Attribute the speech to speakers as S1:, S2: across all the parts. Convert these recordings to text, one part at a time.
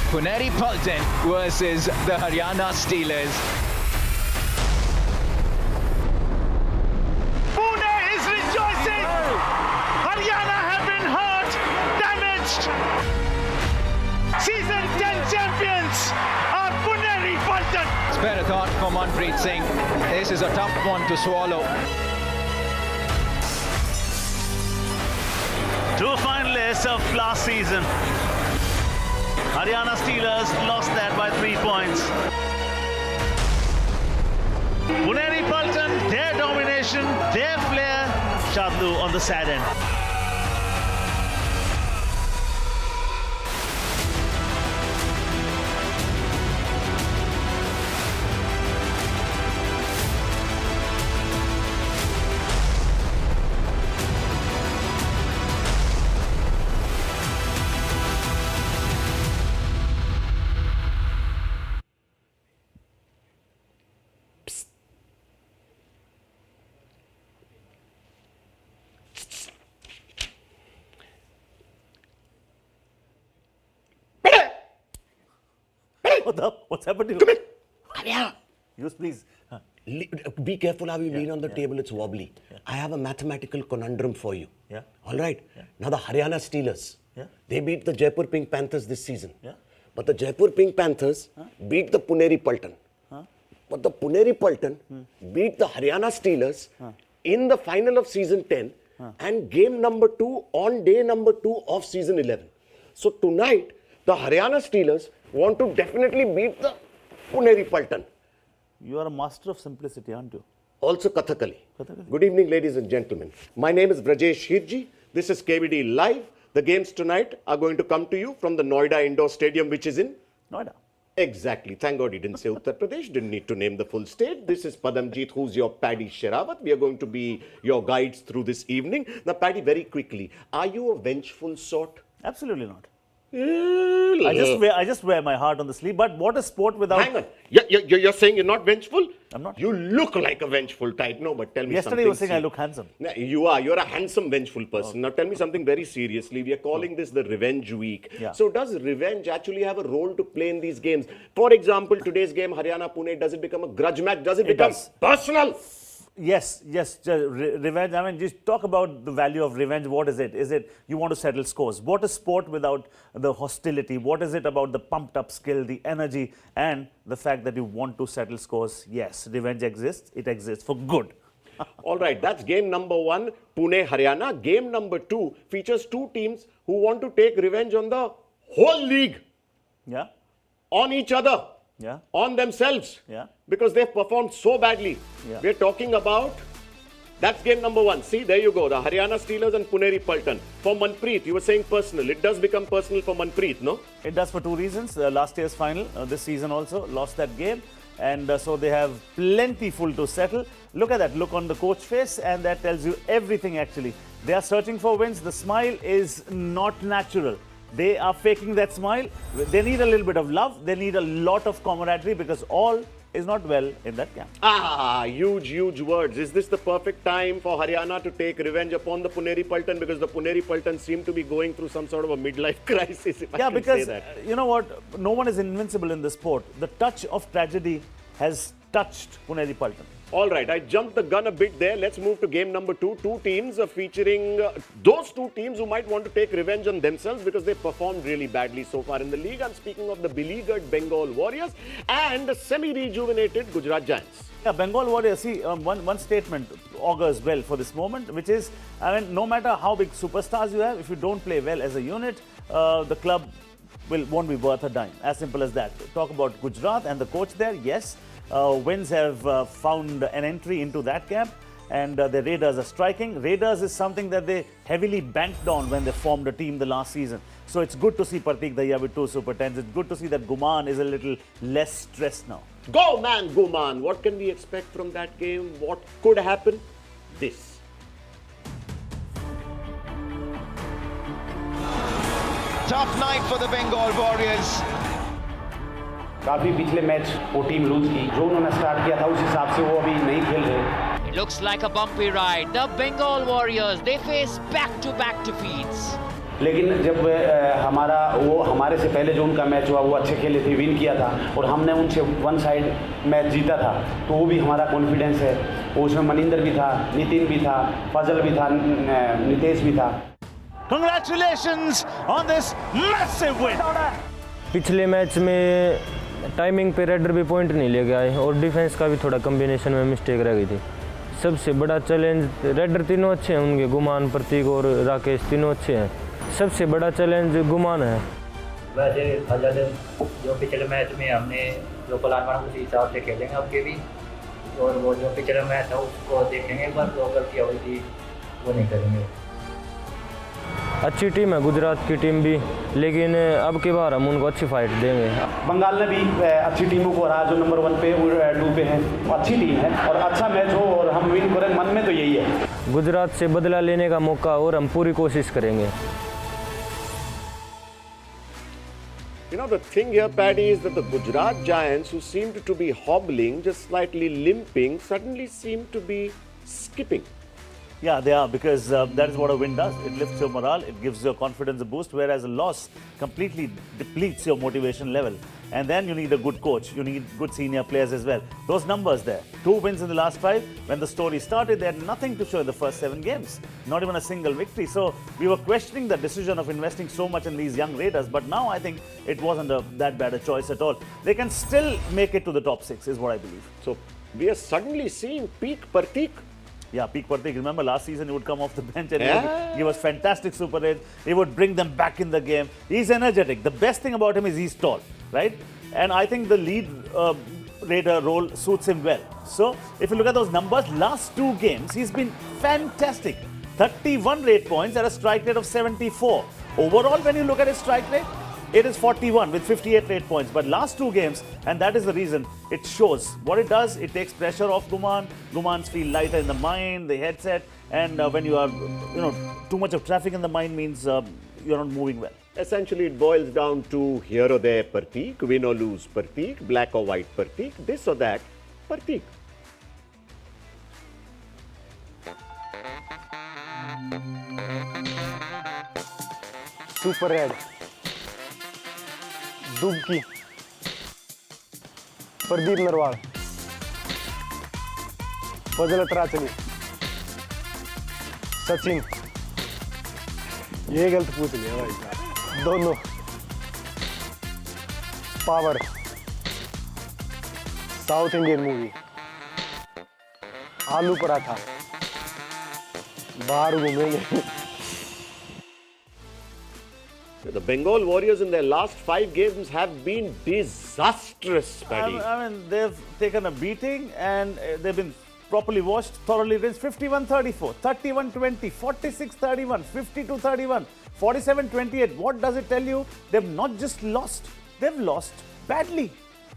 S1: Puneri Paltan versus the Haryana Steelers.
S2: Pune is rejoicing! Haryana have been hurt, damaged! Season 10 champions are Puneri Paltan!
S1: Spare a thought for Manpreet Singh. This is a tough one to swallow.
S2: Two finalists of last season. Haryana Steelers lost that by 3 points. Puneri Paltan, their domination, their flair. Shadlu on the sad end. What's happened to you?
S3: Come here. Come here.
S2: Use please.
S3: Be careful how you lean on the table, it's wobbly. I have a mathematical conundrum for you.
S2: Yeah.
S3: All right. Now the Haryana Steelers, they beat the Jaipur Pink Panthers this season. But the Jaipur Pink Panthers beat the Puneri Paltan. But the Puneri Paltan beat the Haryana Steelers in the final of season 10 and game number 2 on day number 2 of season 11. So tonight, the Haryana Steelers want to definitely beat the Puneri Paltan.
S2: You are a master of simplicity, aren't you?
S3: Also Kathakali. Good evening, ladies and gentlemen. My name is Brajesh Hirji. This is KBD Live. The games tonight are going to come to you from the Noida Indoor Stadium, which is in
S2: Noida.
S3: Exactly. Thank God he didn't say Uttar Pradesh. Didn't need to name the full state. This is Padamjeet, who's your Paddy Sherawat. We are going to be your guides through this evening. Now, Paddy, very quickly, are you a vengeful sort?
S2: Absolutely not. I just wear my heart on the sleeve. But what is sport without...
S3: Hang on. You're saying you're not vengeful?
S2: I'm not.
S3: You look like a vengeful type. No, but tell me something.
S2: Yesterday you were saying I look handsome.
S3: No, you are. You're a handsome, vengeful person. Now tell me something very seriously. We are calling this the Revenge Week. So does revenge actually have a role to play in these games? For example, today's game, Haryana-Pune, does it become a grudge match? Does it become personal?
S2: Yes. Revenge. I mean, just talk about the value of revenge. What is it? Is it you want to settle scores? What is sport without the hostility? What is it about the pumped up skill, the energy, and the fact that you want to settle scores? Yes, revenge exists. It exists for good.
S3: All right, that's game number 1, Pune, Haryana. Game number 2 features 2 teams who want to take revenge on the whole league.
S2: Yeah.
S3: On each other.
S2: Yeah.
S3: On themselves.
S2: Yeah.
S3: Because they've performed so badly.
S2: Yeah.
S3: We're talking about, that's game number 1. See, there you go, the Haryana Steelers and Puneri Paltan. For Manpreet, you were saying personal. It does become personal for Manpreet, no?
S2: It does for 2 reasons. Last year's final, this season also, lost that game. And so they have plentiful to settle. Look at that, look on the coach face, and that tells you everything actually. They are searching for wins. The smile is not natural. They are faking that smile. They need a little bit of love. They need a lot of camaraderie because all is not well in that camp.
S3: Huge words. Is this the perfect time for Haryana to take revenge upon the Puneri Paltan? Because the Puneri Paltan seem to be going through some sort of a midlife crisis, if I can
S2: because
S3: say that.
S2: You know what? No one is invincible in this sport. The touch of tragedy has touched Puneri Paltan.
S3: All right, I jumped the gun a bit there. Let's move to game number 2. 2 teams featuring those 2 teams who might want to take revenge on themselves because they performed really badly so far in the league. I'm speaking of the beleaguered Bengal Warriors and the semi-rejuvenated Gujarat Giants.
S2: Yeah, Bengal Warriors, see, one statement augurs well for this moment, which is, I mean, no matter how big superstars you have, if you don't play well as a unit, the club won't be worth a dime. As simple as that. Talk about Gujarat and the coach there, yes. Wins have found an entry into that camp, and the Raiders are striking. Raiders is something that they heavily banked on when they formed a team the last season. So it's good to see Pratik Daya with 2 Super 10s. It's good to see that Guman is a little less stressed now.
S3: Go man, Guman. What can we expect from that game? What could happen? This.
S1: Tough night for the Bengal Warriors.
S4: काफी पिछले match वो team loose की जो उन्होंने start किया था उस हिसाब से वो अभी नहीं खेल रहे.
S5: It looks like a bumpy ride. The Bengal Warriors, they face back-to-back defeats.
S4: लेकिन जब हमारे से पहले जो उनका मैच हुआ वो अच्छे खेले थे, विन किया था और हमने उनसे वन साइड मैच जीता था, तो वो भी हमारा कॉन्फिडेंस है। वो उसमें मनिंदर भी था, नितिन भी था, फजल भी था, नितेश भी था।
S2: Congratulations on this massive win.
S5: पिछले मैच में टाइमिंग पे रेडर भी पॉइंट नहीं ले गया है और डिफेंस का भी थोड़ा कम्बिनेशन में मिस्टेक रह गई थी। सबसे बड़ा चैलेंज, रेडर तीनों अच्छे हैं उनके, गुमान, प्रतीक और राकेश तीनों अच्छे हैं। सबसे बड़ा चैलेंज गुमान है।
S6: वैसे फजल जो पिछले मैच में हमने जो प्लान बना उसी हिसाब से खेलेंगे आपके भी, और वो जो पिछले मैच है उसको देखेंगे, एक बार जो गलतियाँ हुई थी वो नहीं करेंगे।
S5: अच्छी टीम है गुजरात की टीम भी, लेकिन अब की बार हम उनको अच्छी फाइट देंगे।
S4: बंगाल ने भी अच्छी टीमों को हरा, जो नंबर 1 पे 2 पे है, अच्छी टीम है और अच्छा मैच हो और हम विन करें, मन में तो यही है।
S5: गुजरात से बदला लेने का मौका और हम पूरी कोशिश करेंगे।
S3: You know, the thing here, Paddy, is that the Gujarat Giants, who seemed to be hobbling, just slightly limping, suddenly seem to be skipping.
S2: Yeah, they are, because that is what a win does. It lifts your morale, it gives your confidence a boost, whereas a loss completely depletes your motivation level. And then you need a good coach, you need good senior players as well. Those numbers there, 2 wins in the last 5. When the story started, they had nothing to show in the first 7 games, not even a single victory. So we were questioning the decision of investing so much in these young Raiders, but now I think it wasn't that bad a choice at all. They can still make it to the top 6, is what I believe.
S3: So we are suddenly seeing peak Pratik.
S2: Yeah, peak Pratik. Remember last season he would come off the bench and he was fantastic super edge. He would bring them back in the game. He's energetic. The best thing about him is he's tall, right? And I think the lead Raider role suits him well. So if you look at those numbers, last 2 games he's been fantastic. 31 rate points at a strike rate of 74. Overall, when you look at his strike rate, it is 41 with 58 rate points. But last 2 games, and that is the reason, it shows. What it does, it takes pressure off Guman. Gumans feel lighter in the mind, the headset. And when you are, too much of traffic in the mind means you're not moving well.
S3: Essentially, it boils down to here or there Pratik, win or lose Pratik, black or white Pratik, this or that Pratik.
S7: Super red, डुबकी, प्रदीप नरवाल, फजल अतराचली, सचिन। ये गलत पूछ लिया भाई साहब। दोनों power, south Indian movie, आलू पराठा, बाहर घूमेंगे।
S3: The Bengal Warriors in their last 5 games have been disastrous, Paddy.
S2: I mean, they've taken a beating and they've been properly washed, thoroughly rinsed. 51-34, 31-20, 46-31, 52-31, 47-28. What does it tell you? They've not just lost, they've lost badly.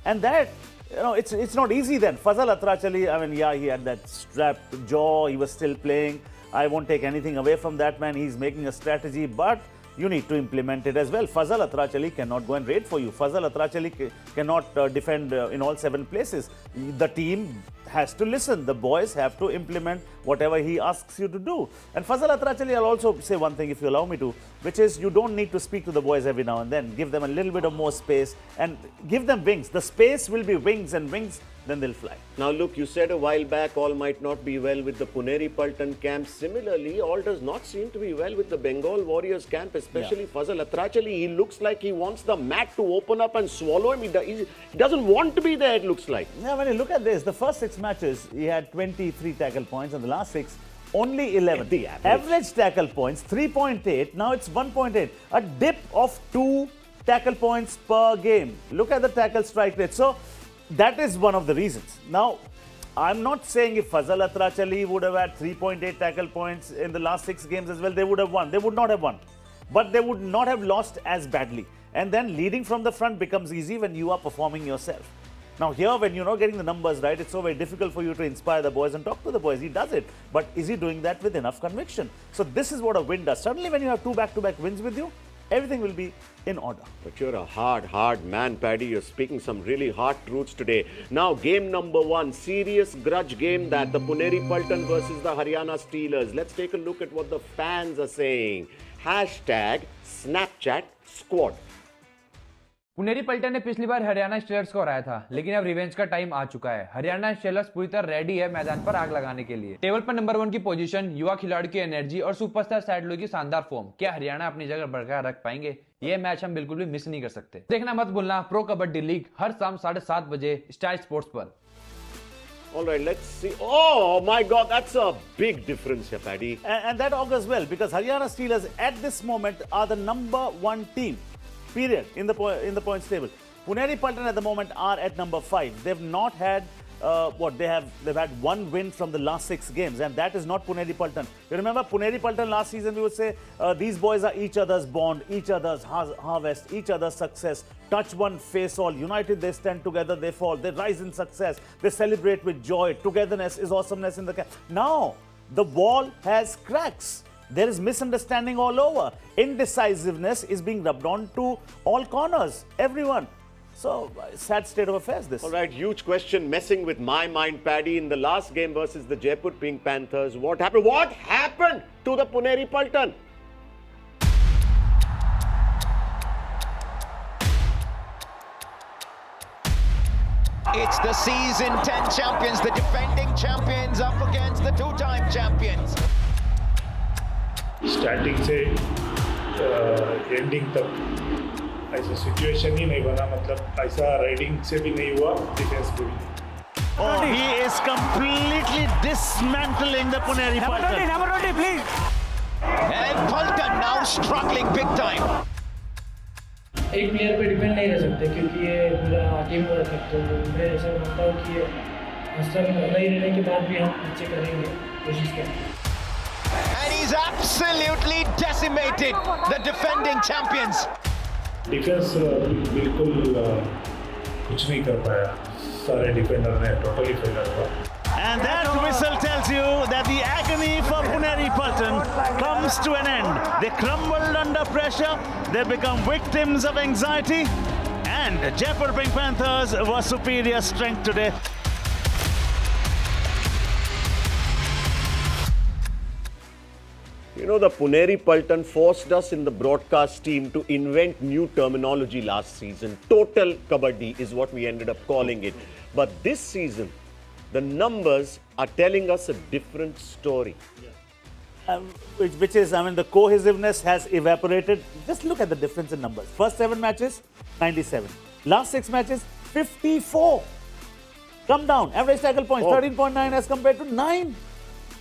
S2: And that, it's not easy then. Fazal Atrachali, I mean, yeah, he had that strapped jaw, he was still playing. I won't take anything away from that man. He's making a strategy, but you need to implement it as well. Fazal Atrachali cannot go and raid for you. Fazal Atrachali cannot defend in all 7 places. The team has to listen. The boys have to implement whatever he asks you to do. And Fazal Atrachali, I'll also say one thing if you allow me to, which is you don't need to speak to the boys every now and then. Give them a little bit of more space and give them wings. The space will be wings, and wings, then they'll fly.
S3: Now look, you said a while back all might not be well with the Puneri Paltan camp. Similarly, all does not seem to be well with the Bengal Warriors camp, especially Fazal Atrachali. He looks like he wants the mat to open up and swallow him. He doesn't want to be there, it looks like.
S2: Yeah, when you look at this, the first 6 matches, he had 23 tackle points, and the last 6, only 11.
S3: The average
S2: tackle points, 3.8. Now it's 1.8. A dip of 2 tackle points per game. Look at the tackle strike rate. So that is one of the reasons. Now, I'm not saying if Fazal Atrachali would have had 3.8 tackle points in the last 6 games as well, they would have won. They would not have won. But they would not have lost as badly. And then leading from the front becomes easy when you are performing yourself. Now here, when you're not getting the numbers right, it's so very difficult for you to inspire the boys and talk to the boys. He does it. But is he doing that with enough conviction? So this is what a win does. Suddenly when you have 2 back-to-back wins with you, everything will be in order.
S3: But you're a hard man, Paddy. You're speaking some really hard truths today. Now, game number 1, serious grudge game, that the Puneri Paltan versus the Haryana Steelers. Let's take a look at what the fans are saying. #SnapchatSquad.
S8: Puneri पल्टन ने पिछली बार Haryana stealers को हराया था, लेकिन अब revenge का time आ चुका है। हरियाणा स्टीलर्स पूरी तरह रेडी है मैदान पर आग लगाने के लिए। टेबल पर नंबर 1 की पोजीशन, युवा खिलाड़ी की एनर्जी और सुपरस्टार सैडलो की शानदार फॉर्म, क्या हरियाणा अपनी जगह बरकरार रख पाएंगे? ये मैच हम बिल्कुल भी मिस नहीं कर सकते। देखना मत भूलना प्रो कबड्डी लीग हर शाम 7:30 बजे स्टार स्पोर्ट्स पर।
S3: All right, let's see. Oh my God, that's a big difference here, Paddy.
S2: And that augurs well because Haryana Steelers at this moment are the number 1 team, period, in the points table. Puneri Paltan at the moment are at number 5. They've not had they've had 1 win from the last 6 games, and that is not Puneri Paltan. You remember Puneri Paltan last season? We would say these boys are each other's bond, each other's harvest, each other's success. Touch one, face all. United, they stand together, they fall. They rise in success. They celebrate with joy. Togetherness is awesomeness in the camp. Now the wall has cracks. There is misunderstanding all over. Indecisiveness is being rubbed on to all corners. Everyone. So, sad state of affairs this.
S3: All right, huge question messing with my mind, Paddy. In the last game versus the Jaipur Pink Panthers, what happened? What happened to the Puneri Paltan?
S1: It's the season 10 champions, the defending champions up against the 2-time champions.
S9: Starting से ending तक ऐसा situation ही नहीं बना, मतलब ऐसा riding से भी नहीं हुआ, डिफेंस पे भी नहीं।
S2: Oh, he is completely dismantling the Puneri Paltan.
S7: Number 20, please.
S1: And Paltan now struggling big time.
S10: एक प्लेयर पे डिपेंड नहीं रह सकते क्योंकि ये पूरा टीम वर्क है। तो मैं ऐसा मानता हूँ कि हॉस्टल नहीं रहने के बाद भी हम अच्छे करेंगे, कोशिश करेंगे।
S1: And he's absolutely decimated the defending champions.
S9: Defence बिल्कुल कुछ नहीं कर पाया, सारे डिफेंडर ने टोटली फेलियर हुआ।
S2: And that whistle tells you that the agony for Puneri Paltan comes to an end. They crumbled under pressure, they become victims of anxiety, and Jaipur Pink Panthers were superior strength today.
S3: You know, the Puneri Paltan forced us in the broadcast team to invent new terminology last season. Total Kabaddi is what we ended up calling it. But this season, the numbers are telling us a different story.
S2: Which is, I mean, the cohesiveness has evaporated. Just look at the difference in numbers. First 7 matches, 97. Last 6 matches, 54. Come down. Average tackle points, 13.9 as compared to 9.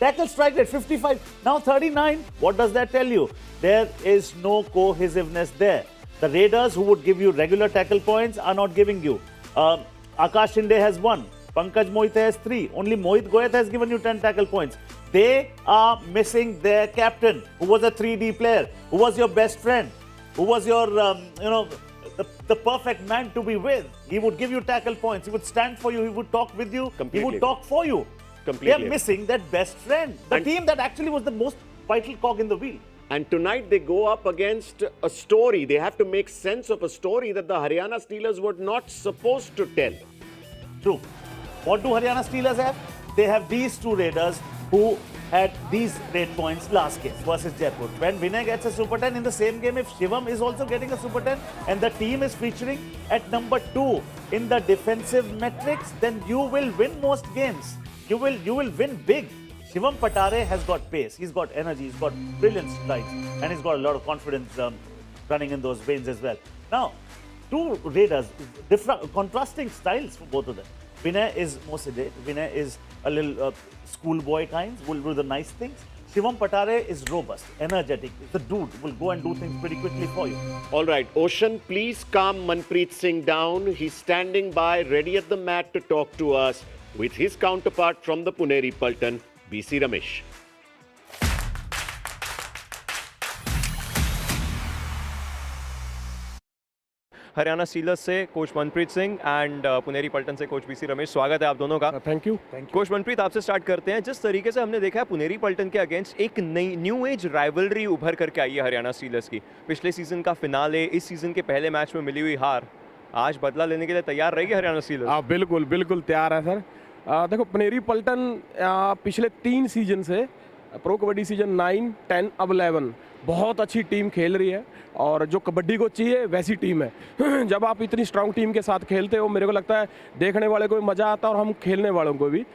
S2: Tackle strike rate, 55. Now 39. What does that tell you? There is no cohesiveness there. The Raiders, who would give you regular tackle points, are not giving you. Akash Shinde has 1. Pankaj Mohit has 3. Only Mohit Goyat has given you 10 tackle points. They are missing their captain, who was a 3D player, who was your best friend, who was your, the perfect man to be with. He would give you tackle points. He would stand for you. He would talk with you.
S3: Completely.
S2: He would talk for you.
S3: Completely.
S2: They are missing that best friend. The team that actually was the most vital cog in the wheel.
S3: And tonight they go up against a story. They have to make sense of a story that the Haryana Steelers were not supposed to tell.
S2: True. What do Haryana Steelers have? They have these 2 Raiders who had these rate points last game versus Jaipur. When Vinay gets a Super 10 in the same game, if Shivam is also getting a Super 10 and the team is featuring at number 2 in the defensive metrics, then you will win most games. You will win big. Shivam Patare has got pace, he's got energy, he's got brilliant strides, and he's got a lot of confidence running in those veins as well. Now, 2 Raiders, different, contrasting styles for both of them. Vinay is more sedate. Vinay is a little schoolboy kind, will do the nice things. Shivam Patare is robust, energetic. The dude will go and do things pretty quickly for you.
S3: All right, Ocean, please calm Manpreet Singh down. He's standing by, ready at the mat to talk to us with his counterpart from the Puneri Paltan, BC Ramesh.
S11: Haryana stealers से coach Manpreet Singh and Puneri पल्टन से coach BC Ramesh, स्वागत है आप दोनों का।
S7: Thank you.
S11: Coach Manpreet, आपसे start करते हैं। जिस तरीके से हमने देखा है पुनेरी पल्टन के अगेंस्ट एक नई न्यू एज राइवलरी उभर करके आई है हरियाणा स्टीलर्स की। पिछले सीजन का फिनाले, इस सीजन के पहले मैच में मिली हुई हार, आज बदला लेने के लिए तैयार रहेगी हरियाणा स्टीलर्स?
S7: बिल्कुल बिल्कुल तैयार है सर। देखो, पुनेरी पल्टन पिछले 3 सीजन से
S12: प्रो कबड्डी सीजन 9, 10, अब 11 बहुत अच्छी टीम खेल रही है और जो कबड्डी को चाहिए वैसी टीम है। जब आप इतनी स्ट्रांग टीम के साथ खेलते हो मेरे को लगता है देखने वाले को भी मज़ा आता है और हम खेलने वालों को भी।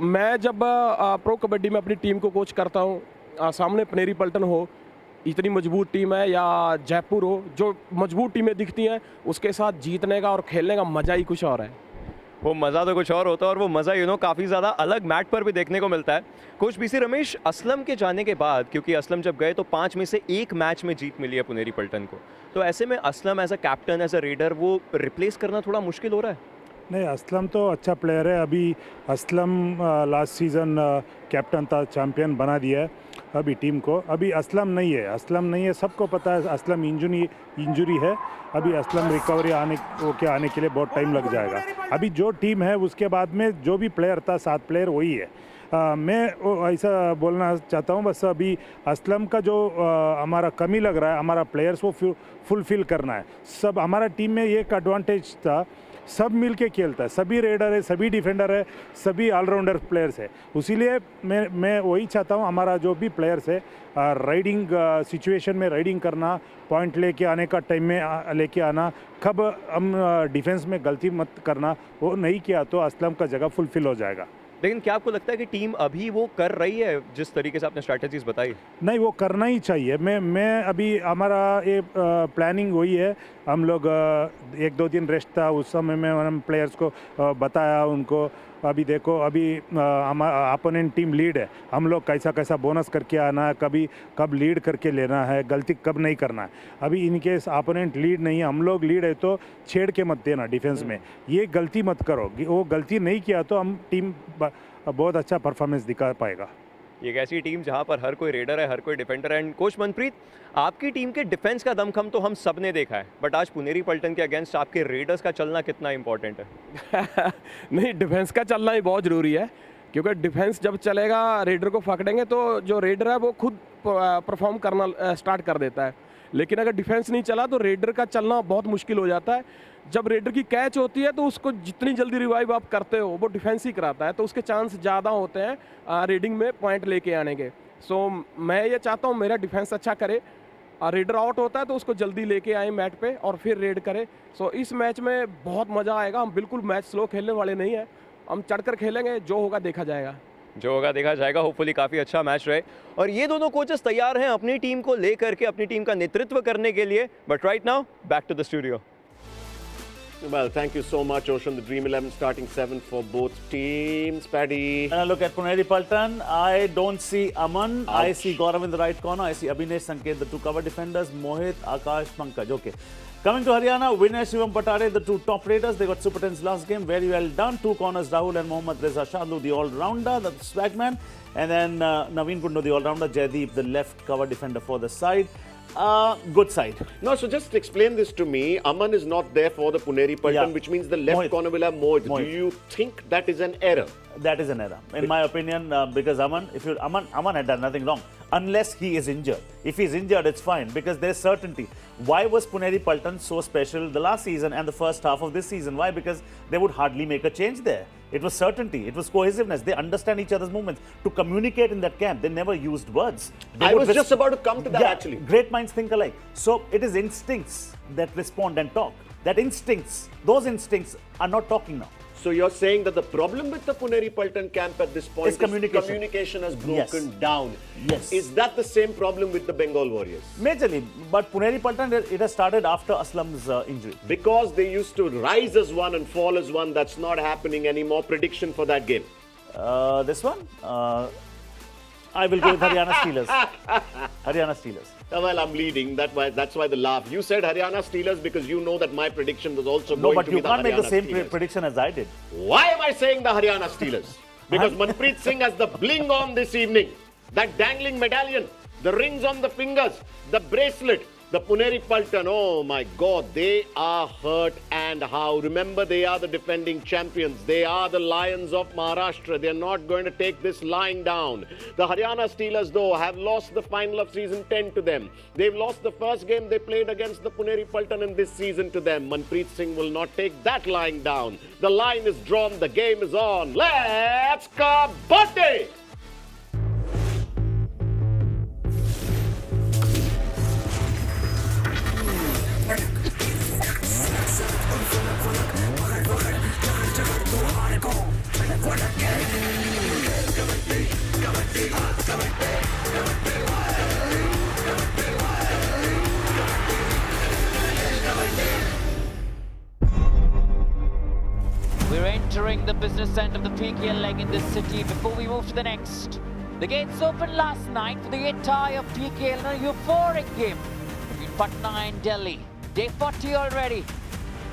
S12: मैं जब प्रो कबड्डी में अपनी टीम को कोच करता हूँ, सामने पुनेरी पल्टन हो, इतनी मजबूत टीम है, या जयपुर हो, जो मजबूत टीमें दिखती हैं उसके साथ जीतने का और खेलने का मज़ा ही कुछ और है।
S11: वो मज़ा तो कुछ और होता है और वो मज़ा काफ़ी ज़्यादा अलग मैट पर भी देखने को मिलता है। कोच बीसी रमेश, असलम के जाने के बाद, क्योंकि असलम जब गए तो 5 में से 1 मैच में जीत मिली है पुनेरी पल्टन को, तो ऐसे में Aslam as a captain, as a raider, वो रिप्लेस करना थोड़ा मुश्किल हो रहा है?
S9: नहीं, असलम तो अच्छा प्लेयर है। अभी असलम लास्ट सीज़न कैप्टन था, चैम्पियन बना दिया है अभी टीम को। अभी असलम नहीं है, सबको पता है असलम इंजुरी है। अभी असलम रिकवरी आने के लिए बहुत टाइम लग जाएगा। अभी जो टीम है उसके बाद में जो भी प्लेयर था, 7 प्लेयर वही है। मैं ऐसा बोलना चाहता हूँ, बस अभी असलम का जो हमारा कमी लग रहा है, हमारा प्लेयर्स वो फुलफिल करना है। सब हमारा टीम में एक एडवांटेज था, सब मिल के खेलता है, सभी रेडर है, सभी डिफेंडर है, सभी ऑलराउंडर प्लेयर्स है। इसीलिए मैं वही चाहता हूँ, हमारा जो भी प्लेयर्स है राइडिंग सिचुएशन में राइडिंग करना, पॉइंट लेके आने का टाइम में लेके आना, कब हम डिफेंस में गलती मत करना, वो नहीं किया तो असलम का जगह फुलफिल हो जाएगा।
S11: लेकिन क्या आपको लगता है कि टीम अभी वो कर रही है जिस तरीके से आपने स्ट्रैटेजीज बताई?
S9: नहीं, वो करना ही चाहिए। मैं अभी हमारा ये प्लानिंग वही है। हम लोग 1-2 दिन रेस्ट था, उस समय में हम प्लेयर्स को बताया उनको, अभी देखो अभी हमारा अपोनेंट टीम लीड है, हम लोग कैसा बोनस करके आना है, कब लीड करके लेना है, गलती कब नहीं करना है। अभी इन केस अपोनेंट लीड नहीं है, हम लोग लीड है तो छेड़ के मत देना डिफेंस में, ये गलती मत करो। वो गलती नहीं किया तो हम टीम बहुत अच्छा परफॉर्मेंस दिखा पाएगा।
S11: एक ऐसी टीम जहां पर हर कोई रेडर है, हर कोई डिफेंडर है। एंड कोच मनप्रीत, आपकी टीम के डिफेंस का दमखम तो हम सब ने देखा है, बट आज पुनेरी पल्टन के अगेंस्ट आपके रेडर्स का चलना कितना इंपॉर्टेंट है?
S12: नहीं, डिफेंस का चलना ही बहुत ज़रूरी है, क्योंकि डिफेंस जब चलेगा, रेडर को पकड़ेंगे तो जो रेडर है वो खुद परफॉर्म करना स्टार्ट कर देता है। लेकिन अगर डिफेंस नहीं चला तो रेडर का चलना बहुत मुश्किल हो जाता है। जब रेडर की कैच होती है तो उसको जितनी जल्दी रिवाइव आप करते हो वो डिफेंस ही कराता है, तो उसके चांस ज़्यादा होते हैं रेडिंग में पॉइंट लेके आने के। मैं ये चाहता हूँ मेरा डिफेंस अच्छा करे, रेडर आउट होता है तो उसको जल्दी लेके आए मैट पे और फिर रेड करे। इस मैच में बहुत मज़ा आएगा। हम बिल्कुल मैच स्लो खेलने वाले नहीं हैं, हम चढ़कर खेलेंगे, जो होगा देखा जाएगा। होपफुली काफ़ी अच्छा मैच रहे। और ये दोनों कोचेस तैयार हैं अपनी टीम को लेकर के, अपनी टीम का नेतृत्व करने के लिए। But right now back to the studio.
S3: Well, thank you so much, Ocean. The Dream 11 starting 7 for both teams. Paddy.
S2: When I look at Puneri Paltan, I don't see Aman.
S3: Ouch.
S2: I see Gaurav in the right corner. I see Abhinesh Sanket, the 2 cover defenders, Mohit, Akash, Pankaj. Okay. Coming to Haryana, Vinay, Shivam Patare, the 2 top raiders. They got super tense last game. Very well done. 2 corners, Rahul and Mohammad Reza Shadlu, the all-rounder, the swagman. And then Naveen Kundu, the all-rounder. Jaideep, the left cover defender for the side. Good side.
S3: No, so just explain this to me. Aman is not there for the Puneri Paltan, which means the left corner will have Mohit. Do you think that is an error?
S2: That is an error, in my opinion, because Aman had done nothing wrong, unless he is injured. If he's injured, it's fine, because there's certainty. Why was Puneri Paltan so special the last season and the first half of this season? Why? Because they would hardly make a change there. It was certainty. It was cohesiveness. They understand each other's movements. To communicate in that camp, they never used words.
S3: I was just about to come to that, actually.
S2: Great minds think alike. So it is instincts that respond and talk. Those instincts are not talking now.
S3: So you're saying that the problem with the Puneri Paltan camp at this point
S2: is communication.
S3: Communication has broken down.
S2: Yes.
S3: Is that the same problem with the Bengal Warriors?
S2: Majorly, but Puneri Paltan, it has started after Aslam's injury.
S3: Because they used to rise as one and fall as one, that's not happening anymore. Prediction for that game?
S2: This one? I will go with Haryana Steelers. Haryana Steelers.
S3: Well, I'm leading. That's why the laugh. You said Haryana Steelers because you know that my prediction was also going to be the Haryana Steelers.
S2: No, but you can't make the same prediction as I did.
S3: Why am I saying the Haryana Steelers? Because Manpreet Singh has the bling on this evening. That dangling medallion, the rings on the fingers, the bracelet. The Puneri Paltan, oh my God, they are hurt and how. Remember, they are the defending champions. They are the Lions of Maharashtra. They are not going to take this lying down. The Haryana Steelers, though, have lost the final of season 10 to them. They've lost the first game they played against the Puneri Paltan in this season to them. Manpreet Singh will not take that lying down. The line is drawn. The game is on. Let's Kabaddi!
S13: We're entering the business end of the PKL leg in this city. Before we move to the next, the gates opened last night for the entire PKL in a euphoric game between Patna and Delhi. Day 40 already.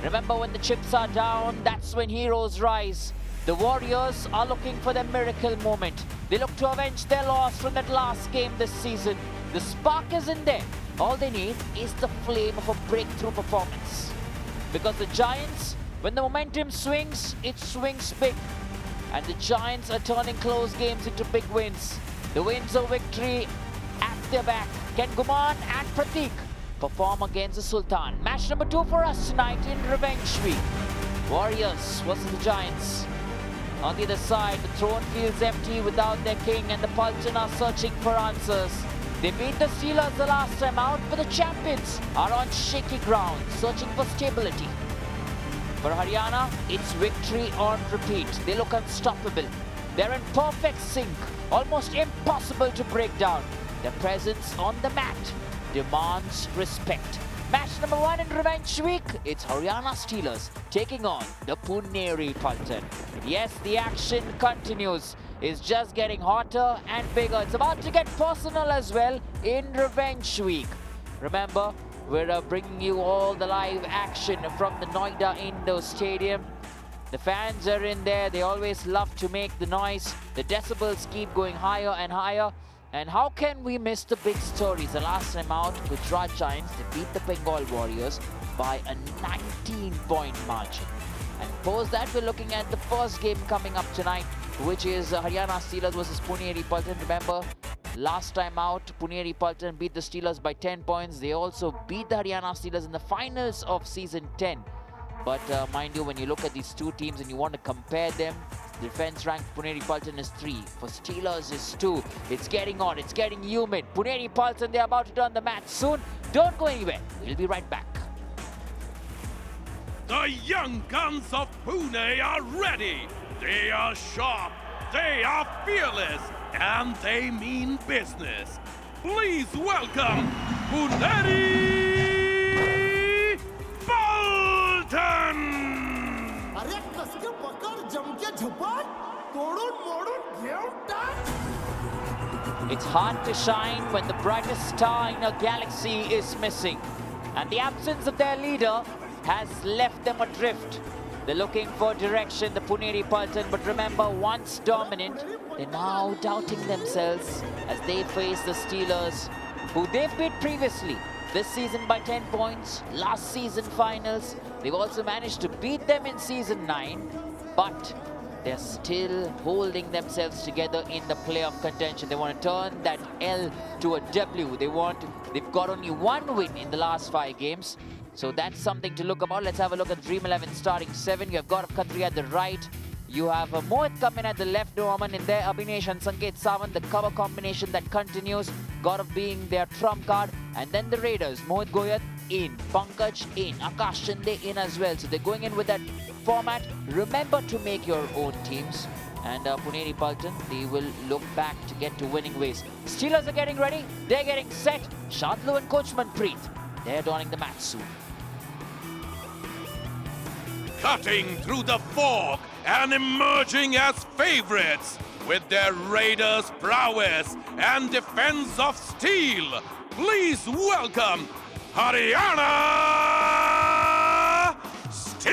S13: Remember, when the chips are down, that's when heroes rise. The Warriors are looking for their miracle moment. They look to avenge their loss from that last game this season. The spark is in there. All they need is the flame of a breakthrough performance. Because the Giants, when the momentum swings, it swings big. And the Giants are turning close games into big wins. The wins of victory at their back. Can Guman and Pratik perform against the Sultan? Match number 2 for us tonight in Revenge Week. Warriors versus the Giants. On the other side, the throne feels empty without their king, and the Paltan are searching for answers. They beat the Steelers the last time out, but the champions are on shaky ground, searching for stability. For Haryana, it's victory on repeat. They look unstoppable. They're in perfect sync, almost impossible to break down. Their presence on the mat demands respect. Match number 1 in Revenge Week, it's Haryana Steelers taking on the Puneri Paltan. Yes, the action continues. It's just getting hotter and bigger. It's about to get personal as well in Revenge Week. Remember, we're bringing you all the live action from the Noida Indoor Stadium. The fans are in there. They always love to make the noise. The decibels keep going higher and higher. And how can we miss the big stories? The last time out, Gujarat Giants, they beat the Bengal Warriors by a 19-point margin. And post that, we're looking at the first game coming up tonight, which is Haryana Steelers versus Puneri Paltan. Remember, last time out, Puneri Paltan beat the Steelers by 10 points. They also beat the Haryana Steelers in the finals of Season 10. But mind you, when you look at these two teams and you want to compare them, defense rank Puneri Paltan is 3. For Steelers is 2. It's getting on. It's getting humid. Puneri Paltan, they're about to turn the match soon. Don't go anywhere. We'll be right back.
S14: The young guns of Pune are ready. They are sharp. They are fearless. And they mean business. Please welcome Puneri Paltan!
S13: It's hard to shine when the brightest star in a galaxy is missing. And the absence of their leader has left them adrift. They're looking for direction, the Puneri Paltan, but remember, once dominant, they're now doubting themselves as they face the Steelers, who they've beat previously. This season by 10 points, last season finals. They've also managed to beat them in Season 9, but they're still holding themselves together in the playoff contention. They want to turn that L to a W. They've got only 1 win in the last 5 games. So that's something to look about. Let's have a look at Dream 11 starting 7. You have Gaurav Khatri at the right. You have Mohit coming at the left, Norman in there. Abhinesh and Sanket Sawant, the cover combination that continues. Gaurav being their trump card. And then the Raiders, Mohit Goyat in, Pankaj in, Akash Shinde in as well. So they're going in with that format. Remember to make your own teams. And Puneri Paltan, they will look back to get to winning ways. Steelers are getting ready. They're getting set. Shantanu and Coach Manpreet, they're donning the match soon.
S14: Cutting through the fog and emerging as favorites with their Raiders' prowess and defense of steel. Please welcome Haryana Steelers!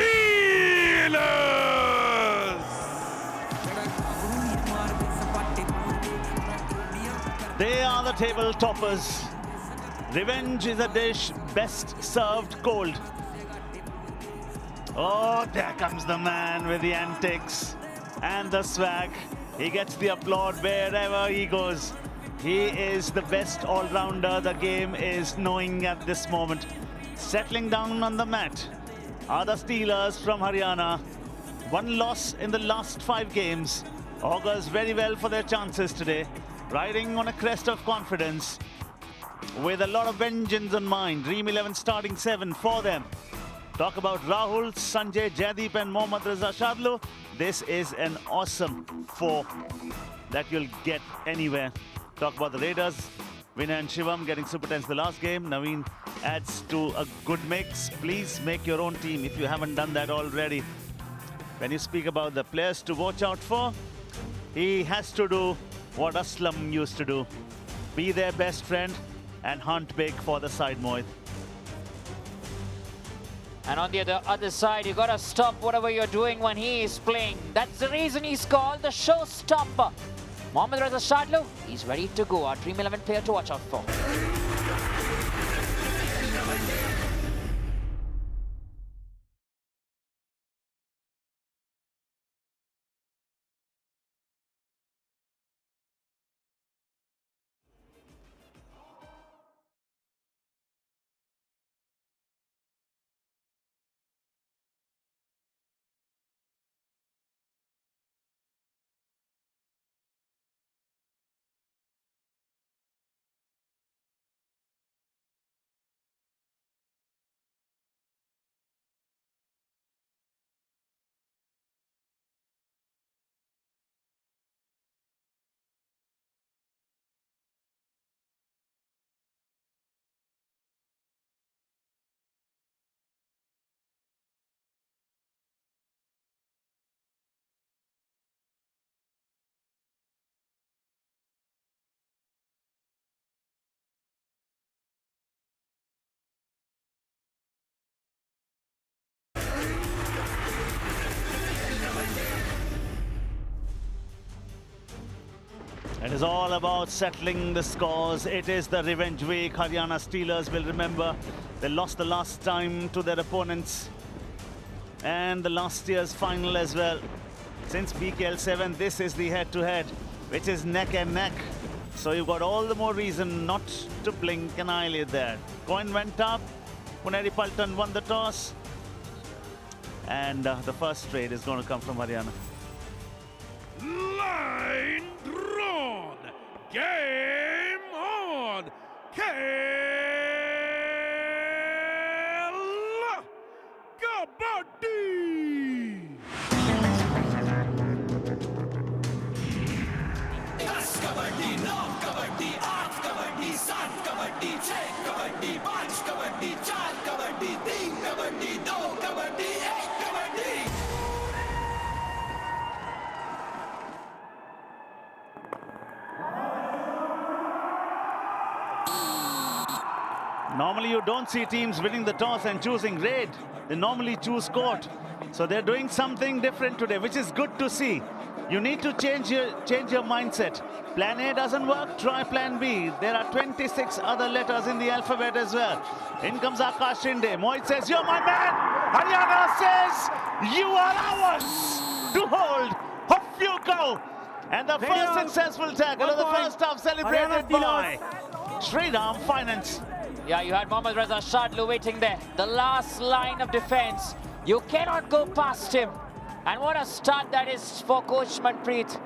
S2: They are the table toppers. Revenge is a dish best served cold. Oh, there comes the man with the antics and the swag. He gets the applaud wherever he goes. He is the best all-rounder the game is knowing at this moment. Settling down on the mat are the Steelers from Haryana. 1 loss in the last 5 games. Augurs very well for their chances today. Riding on a crest of confidence with a lot of vengeance on mind. Dream 11 starting 7 for them. Talk about Rahul, Sanjay, Jaideep and Mohammad Reza Shadlu. This is an awesome four that you'll get anywhere. Talk about the Raiders. Vinay and Shivam getting super tense the last game. Naveen adds to a good mix. Please make your own team if you haven't done that already. When you speak about the players to watch out for, he has to do what Aslam used to do. Be their best friend and hunt big for the side, Mohit.
S13: And on the other side, you gotta stop whatever you're doing when he is playing. That's the reason he's called the showstopper. Mohammad Reza Shadlu, he's ready to go. Our Dream 11 player to watch out for.
S2: It is all about settling the scores. It is the revenge week. Haryana Steelers will remember they lost the last time to their opponents and the last year's final as well. Since BKL 7, this is the head-to-head, which is neck and neck. So you've got all the more reason not to blink an eyelid there. Coin went up. Puneri Paltan won the toss. And the first trade is going to come from Haryana.
S14: Line drawn. Game on. Kabaddi.
S15: Kabaddi 9 kabaddi 8 kabaddi 7 kabaddi 6 kabaddi 5 kabaddi 4 kabaddi 3 kabaddi 2 kabaddi 1 kabaddi
S2: Normally you don't see teams winning the toss and choosing raid. They normally choose court. So they're doing something different today, which is good to see. You need to change your mindset. Plan A doesn't work, try plan B. There are 26 other letters in the alphabet as well. In comes Akash Shinde. Mohit says, you're my man. Haryana says, you are ours to hold. Off you go. And the first successful tackle of the first half celebrated by Sriram Finance.
S13: Yeah, you had Mohammad Reza Shadlu waiting there. The last line of defense. You cannot go past him. And what a start that is for Coach Manpreet.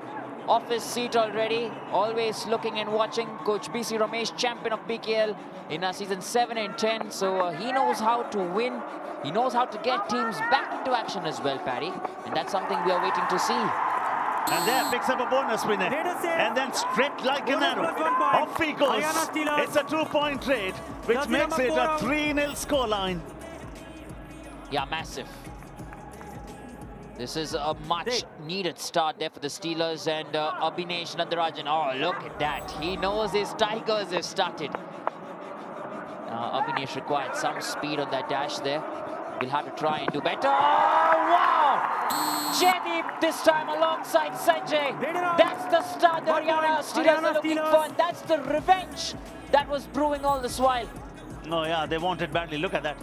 S13: Off his seat already. Always looking and watching. Coach BC Ramesh, champion of BKL in season 7 and 10. So he knows how to win. He knows how to get teams back into action as well, Paddy. And that's something we are waiting to see.
S2: And there picks up a bonus winner. And then straight like an arrow. Off he goes. It's a 2-point trade, which makes it a 3-0 scoreline.
S13: Yeah, massive. This is a much needed start there for the Steelers and Abhinesh Nandarajan. Oh, look at that. He knows his Tigers have started. Abhinesh required some speed on that dash there. We'll have to try and do better. Oh, wow! Jaideep this time alongside Sanjay. That's the start the Haryana Steelers are looking for, and that's the revenge that was brewing all this while.
S2: No, yeah, they want it badly. Look at that.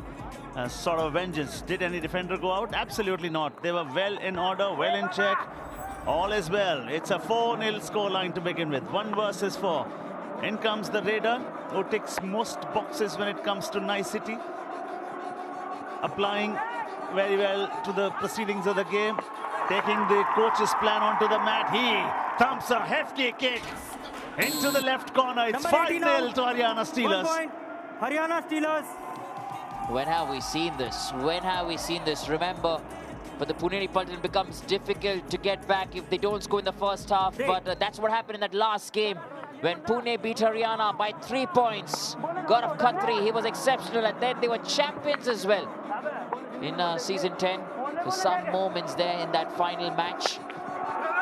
S2: Sort of vengeance. Did any defender go out? Absolutely not. They were well in order, well in check. All is well. It's a 4-0 scoreline to begin with. 1 versus 4. In comes the Raider, who ticks most boxes when it comes to nicety. Applying very well to the proceedings of the game. Taking the coach's plan onto the mat. He thumps a hefty kick into the left corner. It's 5-0 to Haryana Steelers.
S16: 1 point. Haryana Steelers.
S13: When have we seen this? When have we seen this? Remember, for the Puneri Paltan, it becomes difficult to get back if they don't score in the first half. But that's what happened in that last game when Pune beat Haryana by 3 points. Gaurav Khatri, he was exceptional, and then they were champions as well in season 10 for some moments there in that final match.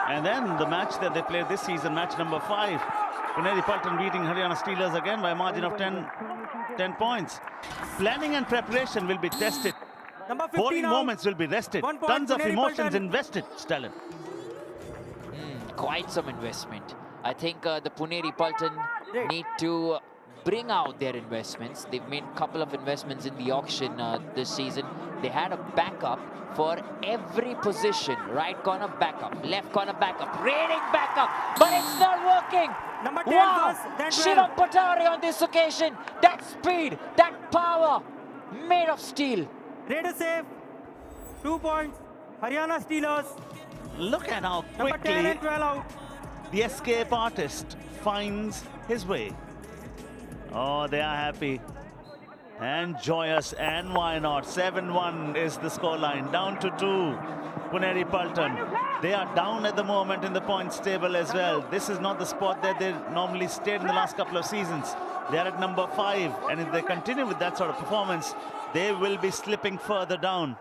S2: And then the match that they played this season, match number 5, Puneri Paltan beating Haryana Steelers again by a margin of 10 points. Planning and preparation will be tested. Boring moments will be rested. Tons of emotions invested, Stalin.
S13: Quite some investment. I think the Puneri Paltan need to bring out their investments. They've made a couple of investments in the auction this season. They had a backup for every position. Right corner backup, left corner backup, raiding backup, but it's not working.
S16: Number 10
S13: wow!
S16: first,
S13: Shivam Patari on this occasion. That speed, that power, made of steel.
S16: Raider save, 2 points. Haryana Steelers.
S2: Look at how
S16: Number 10
S2: quickly
S16: and 12 out.
S2: the escape artist finds his way. Oh, they are happy and joyous, and why not? 7-1 is the scoreline, down to 2. Puneri Paltan, they are down at the moment in the points table as well. This is not the spot that they normally stayed in the last couple of seasons. They are at number 5, and if they continue with that sort of performance, they will be slipping further down.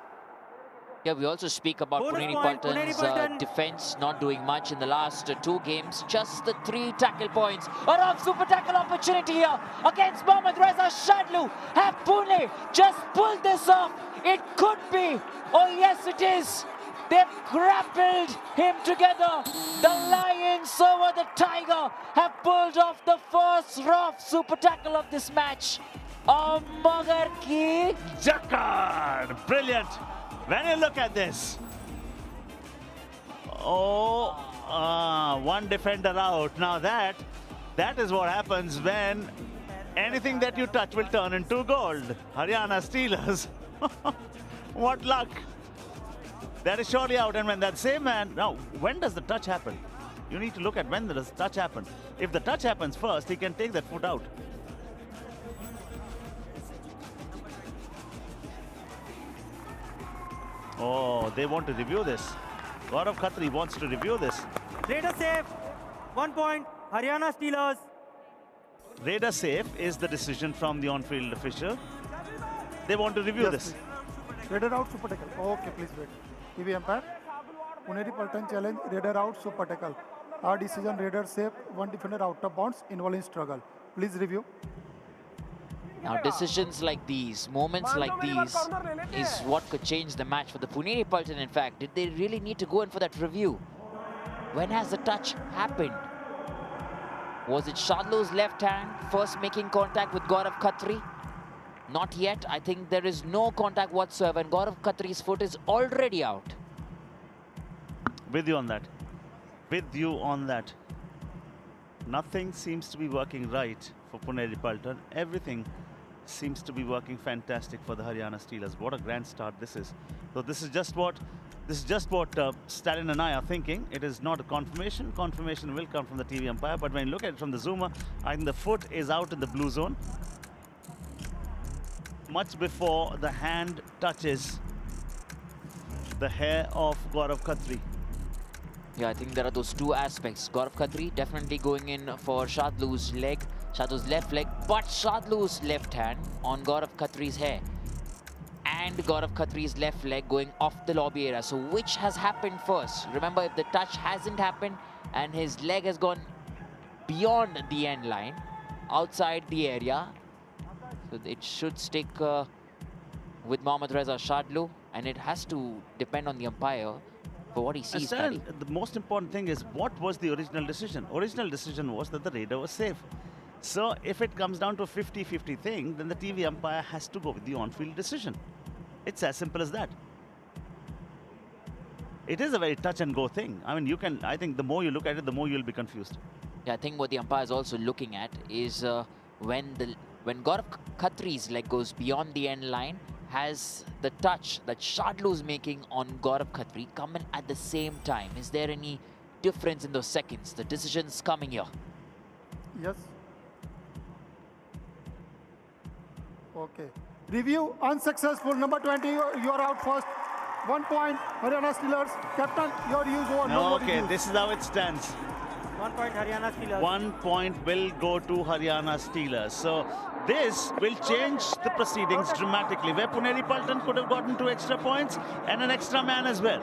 S13: Yeah, we also speak about Puneri Paltan's defense not doing much in the last 2 games. Just the 3 tackle points. A rough super tackle opportunity here against Mohammad Reza Shadlu. Have Pune just pulled this off? It could be. Oh yes, it is. They've grappled him together. The Lions over the Tiger have pulled off the first rough super tackle of this match. Oh, Magar ki
S2: Jakar! Brilliant! When you look at this, one defender out. Now that is what happens when anything that you touch will turn into gold. Haryana Steelers, what luck. That is surely out, and when that same man, now when does the touch happen? You need to look at when does the touch happen. If the touch happens first, he can take that foot out. Oh, they want to review this. Gaurav Khatri wants to review this.
S16: Raider safe, 1 point. Haryana Steelers.
S2: Raider safe is the decision from the on-field official. They want to review this.
S17: Raider out, super tackle. Okay, please wait. TV umpire. Puneri Paltan challenge, Raider out, super tackle. Our decision, Raider safe, 1 defender out of bounds, involving struggle. Please review.
S13: Now decisions like these, moments like these, is what could change the match for the Puneri Paltan. In fact, did they really need to go in for that review? When has the touch happened? Was it Shadlu's left hand first making contact with Gaurav Khatri? Not yet. I think there is no contact whatsoever, and Gaurav Khatri's foot is already out.
S2: With you on that. With you on that. Nothing seems to be working right for Puneri Paltan. Everything seems to be working fantastic for the Haryana Steelers. What a grand start this is. So this is just what Stalin and I are thinking. It is not a confirmation. Confirmation will come from the TV umpire, but when you look at it from the zoomer, I think the foot is out in the blue zone much before the hand touches the hair of Gaurav Khatri.
S13: Yeah, I think there are those 2 aspects. Gaurav Khatri definitely going in for Shadlu's leg, Shadlu's left leg, but Shadlu's left hand on Gaurav Khatri's hair. And Gaurav Khatri's left leg going off the lobby area. So which has happened first? Remember, if the touch hasn't happened and his leg has gone beyond the end line, outside the area, so it should stick with Mohammad Reza Shadlu, and it has to depend on the umpire for what he sees.
S2: The most important thing is, what was the original decision? Original decision was that the Raider was safe. So if it comes down to a 50-50 thing, then the TV umpire has to go with the on-field decision. It's as simple as that. It is a very touch and go thing. I mean, I think the more you look at it, the more you'll be confused.
S13: Yeah, I think what the umpire is also looking at is when Gaurav Khatri's leg goes beyond the end line, has the touch that Shadlu's making on Gaurav Khatri come in at the same time? Is there any difference in those seconds? The decision's coming here.
S17: Yes. Okay. Review unsuccessful. Number 20, you are out first. 1 point, Haryana Steelers. Captain, your use over.
S2: Okay, this is how it stands.
S16: 1 point Haryana Steelers.
S2: 1 point will go to Haryana Steelers. So this will change the proceedings dramatically, where Puneri Paltan could have gotten 2 extra points and an extra man as well.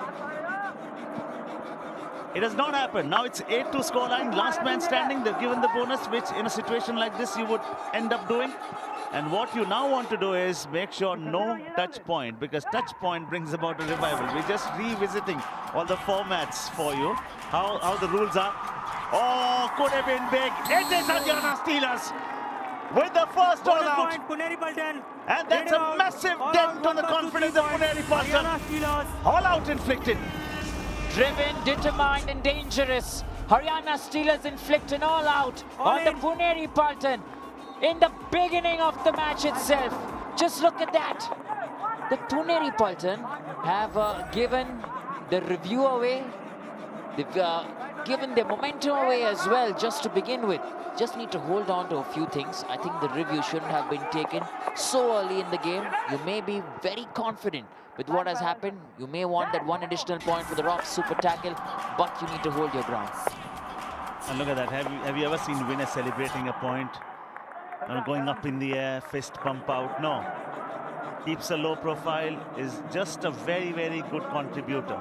S2: It has not happened. Now it's 8-2 scoreline. Last man standing. They've given the bonus, which in a situation like this you would end up doing. And what you now want to do is make sure no touch point, because touch point brings about a revival. We're just revisiting all the formats for you, how the rules are. Oh, could have been big. It is Haryana Steelers with the first all out.
S16: Puneri Paltan.
S2: And that's a massive dent on the confidence of Puneri Paltan. All out inflicted.
S13: Driven, determined and dangerous. Haryana Steelers inflict an all-out on the Puneri Paltan in the beginning of the match itself. Just look at that. The Puneri Paltan have given the review away. They've given their momentum away as well, just to begin with. Just need to hold on to a few things. I think the review shouldn't have been taken so early in the game. You may be very confident with what has happened. You may want that 1 additional point for the rough super tackle, but you need to hold your ground.
S2: And look at that. Have you ever seen winners celebrating a point? Going up in the air, fist pump out? No. Keeps a low profile, is just a very, very good contributor.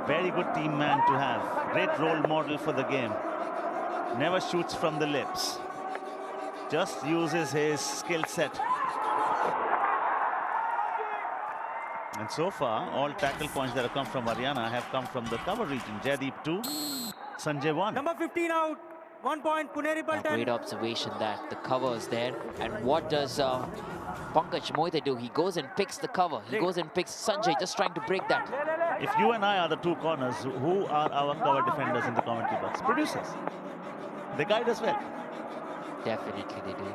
S2: Very good team man to have. Great role model for the game. Never shoots from the lips. Just uses his skill set. And so far, all tackle points that have come from Haryana have come from the cover region. Jaideep 2, Sanjay 1.
S16: Number 15 out. 1 point, Puneri Paltan.
S13: Great observation that the cover is there. And what does Pankaj Mohite do? He goes and picks the cover. He goes and picks Sanjay, just trying to break that.
S2: If you and I are the 2 corners, who are our cover defenders in the commentary box? Producers. They guide us well.
S13: Definitely they do.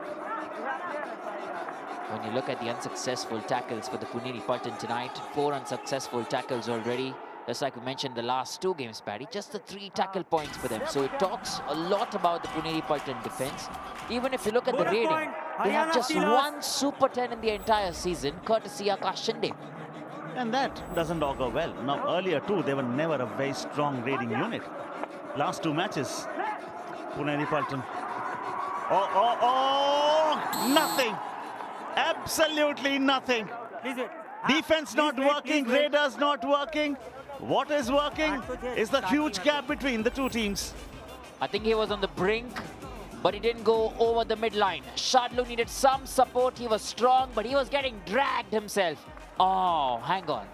S13: When you look at the unsuccessful tackles for the Puneri Paltan tonight, 4 unsuccessful tackles already. Just like we mentioned the last 2 games, Paddy, just the 3 tackle points for them. So it talks a lot about the Puneri Paltan defense. Even if you look at the rating, they have just 1 Super 10 in the entire season, courtesy Akash Shinde.
S2: And that doesn't augur well. Now, earlier too, they were never a very strong rating unit. Last 2 matches, Puneri Paltan. Nothing. Absolutely nothing. Defense not working, Raiders not working. What is working is the huge gap between the 2 teams.
S13: I think he was on the brink, but he didn't go over the midline. Shadlu needed some support. He was strong, but he was getting dragged himself. Oh, hang on.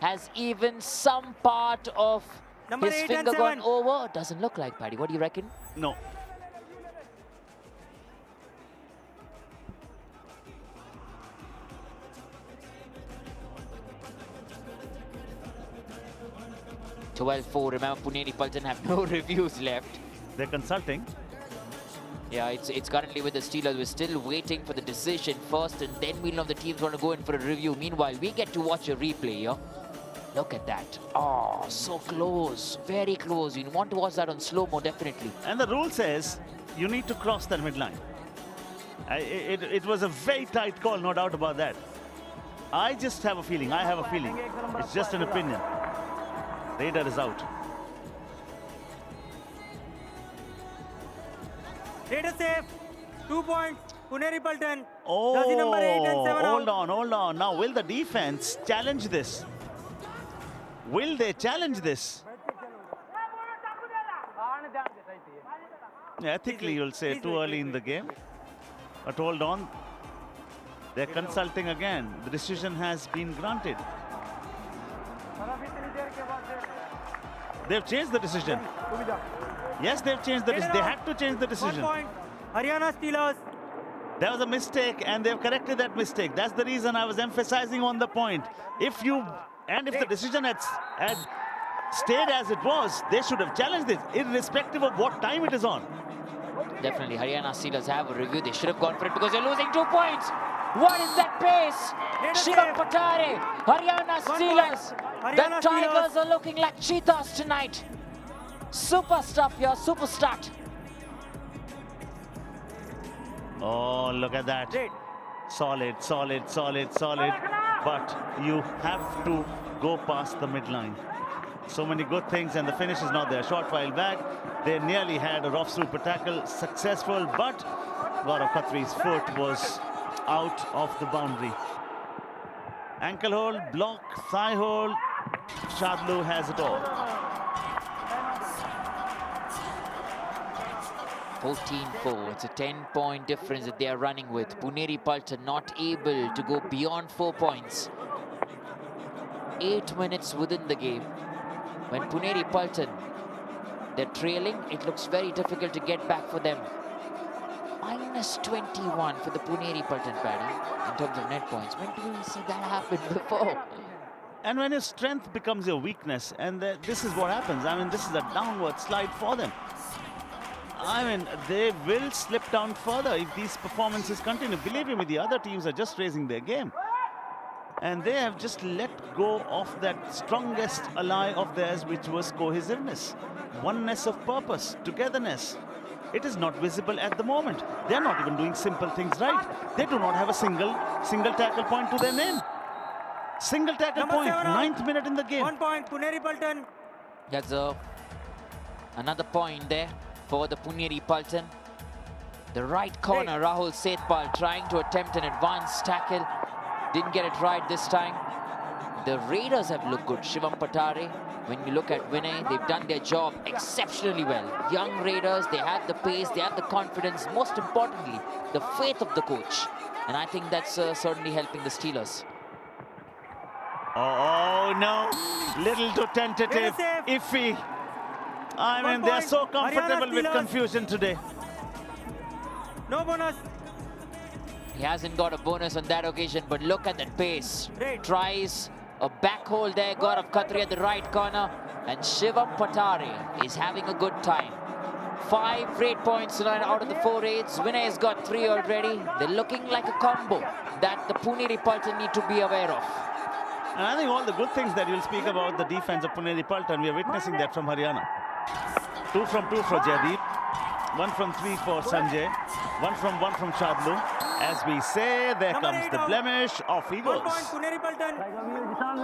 S13: Has even some part of his finger gone over? Doesn't look like, Paddy. What do you reckon?
S2: No.
S13: (12-4). Remember, Puneri Paltan have no reviews left.
S2: They're consulting.
S13: Yeah, it's currently with the Steelers. We're still waiting for the decision first, and then we'll know if the team's going to go in for a review. Meanwhile, we get to watch a replay here. Look at that. Oh, so close. Very close. You want to watch that on slow-mo, definitely.
S2: And the rule says you need to cross that midline. It was a very tight call, no doubt about that. I just have a feeling. It's just an opinion. Raider is out.
S16: Raider safe. 2 points. Puneri Paltan.
S2: Oh,
S16: Jersey number 8 and 7
S2: hold
S16: out.
S2: on. Now, will the defense challenge this? Will they challenge this? Yeah, ethically, you'll say too early in the game. But hold on. They're consulting again. The decision has been granted. They've changed the decision. Yes, they've changed the decision. They had to change the decision.
S16: 1 point. Haryana Steelers.
S2: There was a mistake and they've corrected that mistake. That's the reason I was emphasizing on the point. If the decision had stayed as it was, they should have challenged this, irrespective of what time it is on.
S13: Definitely, Haryana Steelers have a review. They should have gone for it because they're losing 2 points. What is that pace? Shivam Patare, Haryana Steelers. The Tigers are looking like cheetahs tonight. Super stuff here, super start.
S2: Oh, look at that. Solid, solid, solid, solid. But you have to go past the midline. So many good things, and the finish is not there. Short while back, they nearly had a rough super tackle, successful, but Gaurav Khatri's foot was out of the boundary. Ankle hold, block, thigh hold. Shadlu has it all.
S13: 14-4. It's a 10-point difference that they are running with. Puneri Paltan not able to go beyond 4 points. 8 minutes within the game. When Puneri Paltan, they're trailing, it looks very difficult to get back for them. Minus 21 for the Puneri Paltan, Paddy, in terms of net points. When do we see that happen before?
S2: And when your strength becomes your weakness, and this is what happens. I mean, this is a downward slide for them. I mean, they will slip down further if these performances continue. Believe me, the other teams are just raising their game. And they have just let go of that strongest ally of theirs, which was cohesiveness, oneness of purpose, togetherness. It is not visible at the moment. They're not even doing simple things right. They do not have a single tackle point to their name. Single tackle point, 9th minute in the game.
S16: 1 point, Puneri Paltan.
S13: That's another point there for the Puneri Paltan. The right corner, Rahul Sethpal trying to attempt an advanced tackle. Didn't get it right this time. The Raiders have looked good. Shivam Patare, when you look at Vinay, they've done their job exceptionally well. Young Raiders, they have the pace, they have the confidence, most importantly, the faith of the coach. And I think that's certainly helping the Steelers.
S2: Oh, no. Little too tentative, iffy. I mean, they're so comfortable with confusion today.
S16: No bonus.
S13: He hasn't got a bonus on that occasion, but look at that pace. Tries a back hold there, Gaurav Khatri at the right corner, and Shivam Patare is having a good time. 5 rate points tonight out of the 4 raids. Vinay has got 3 already. They're looking like a combo that the Puneri Paltan need to be aware of.
S2: And I think all the good things that you'll speak about the defense of Puneri Paltan, we are witnessing that from Haryana. 2 from 2 for Jaideep, 1 from 3 for Sanjay, 1 from Shadlu. As we say, there comes the blemish of Eagles.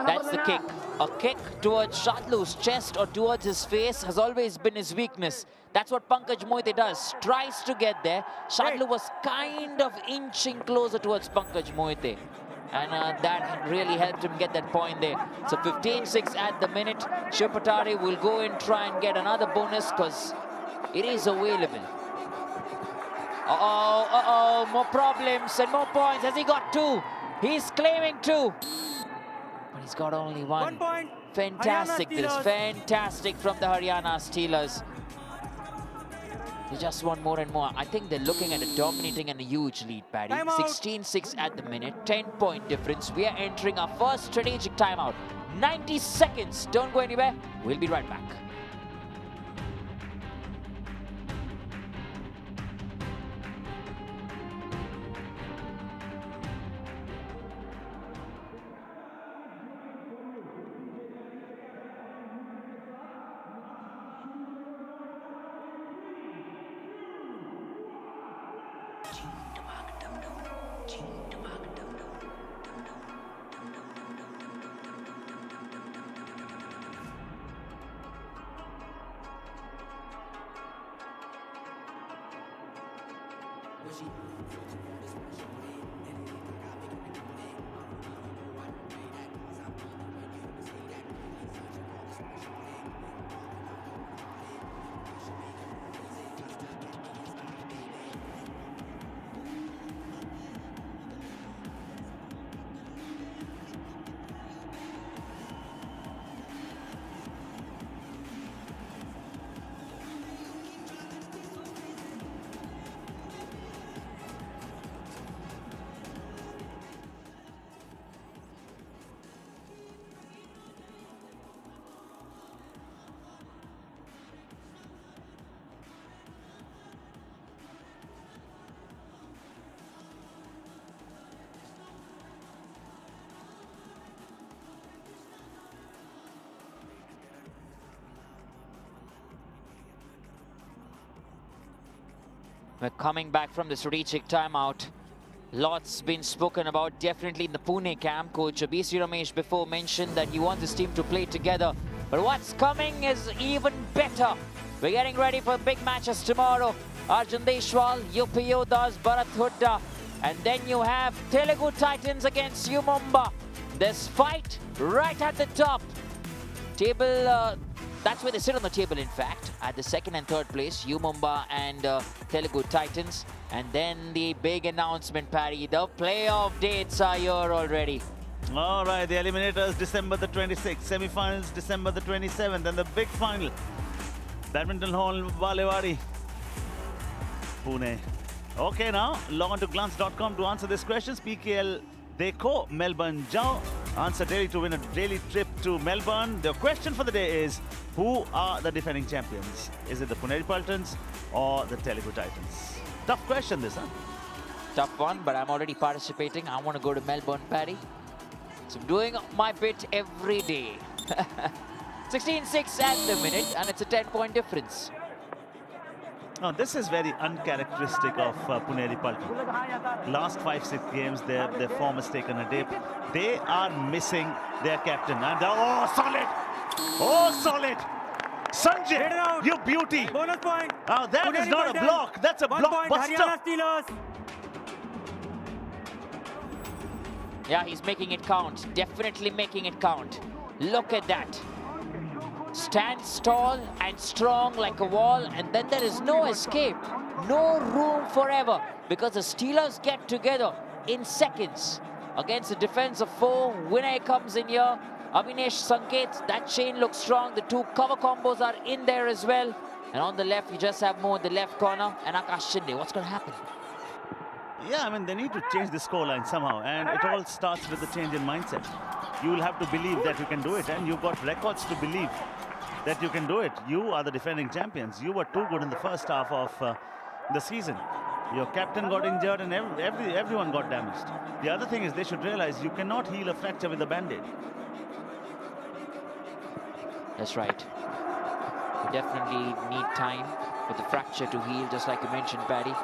S13: That's the kick. A kick towards Shadlu's chest or towards his face has always been his weakness. That's what Pankaj Mohite does. Tries to get there. Shadlu was kind of inching closer towards Pankaj Mohite. And that really helped him get that point there. So 15-6 at the minute. Shivapatare will go and try and get another bonus because it is available. More problems and more points. Has he got 2? He's claiming 2. But he's got only 1.
S16: 1 point.
S13: Fantastic this. Fantastic from the Haryana Steelers. They just want more and more. I think they're looking at a dominating and a huge lead, Paddy. 16-6 at the minute, 10-point difference. We are entering our first strategic timeout. 90 seconds. Don't go anywhere. We'll be right back. We're coming back from the strategic timeout. Lots been spoken about, definitely in the Pune camp. Coach BC Ramesh before mentioned that he wants his team to play together. But what's coming is even better. We're getting ready for big matches tomorrow. Arjun Deshwal, UP Yodhas, Bharat Hooda. And then you have Telugu Titans against Mumbai. This fight right at the top. Table, that's where they sit on the table, in fact. At the second and third place, Mumbai and Telugu Titans. And then the big announcement, Paddy. The playoff dates are here already.
S2: All right, the eliminators December the 26th, semi-finals December the 27th, and the big final, Badminton Hall, Valewadi, Pune. Okay, now log on to glance.com to answer these questions. PKL Dekho, Melbourne Jao. Answer daily to win a daily trip to Melbourne. The question for the day is, who are the defending champions? Is it the Puneri Paltans or the Telugu Titans? Tough question this, huh?
S13: Tough one, but I'm already participating. I want to go to Melbourne, Paddy. So I'm doing my bit every day. 16-6 at the minute, and it's a 10-point difference.
S2: Now, this is very uncharacteristic of Puneri Paltan. Last 5-6 games, their form has taken a dip. They are missing their captain. And oh, solid! Oh, solid! Sanjay, you beauty!
S16: Bonus point.
S2: Oh, that
S16: Puneri
S2: is not
S16: Paltan.
S2: a block. That's a blockbuster.
S16: Haryana Steelers.
S13: Yeah, he's making it count. Definitely making it count. Look at that. Stands tall and strong like a wall, and then there is no escape. No room forever, because the Steelers get together in seconds against a defense of 4. Vinay comes in here. Avinash Sanket, that chain looks strong. The two cover combos are in there as well. And on the left, you just have Mo in the left corner and Akash Shinde. What's going to happen?
S2: Yeah, I mean, they need to change the scoreline somehow, and it all starts with the change in mindset. You will have to believe that you can do it, and you've got records to believe that you can do it. You are the defending champions. You were too good in the first half of the season. Your captain got injured and everyone got damaged. The other thing is they should realize you cannot heal a fracture with a band-aid.
S13: That's right. You definitely need time for the fracture to heal, just like you mentioned, Paddy.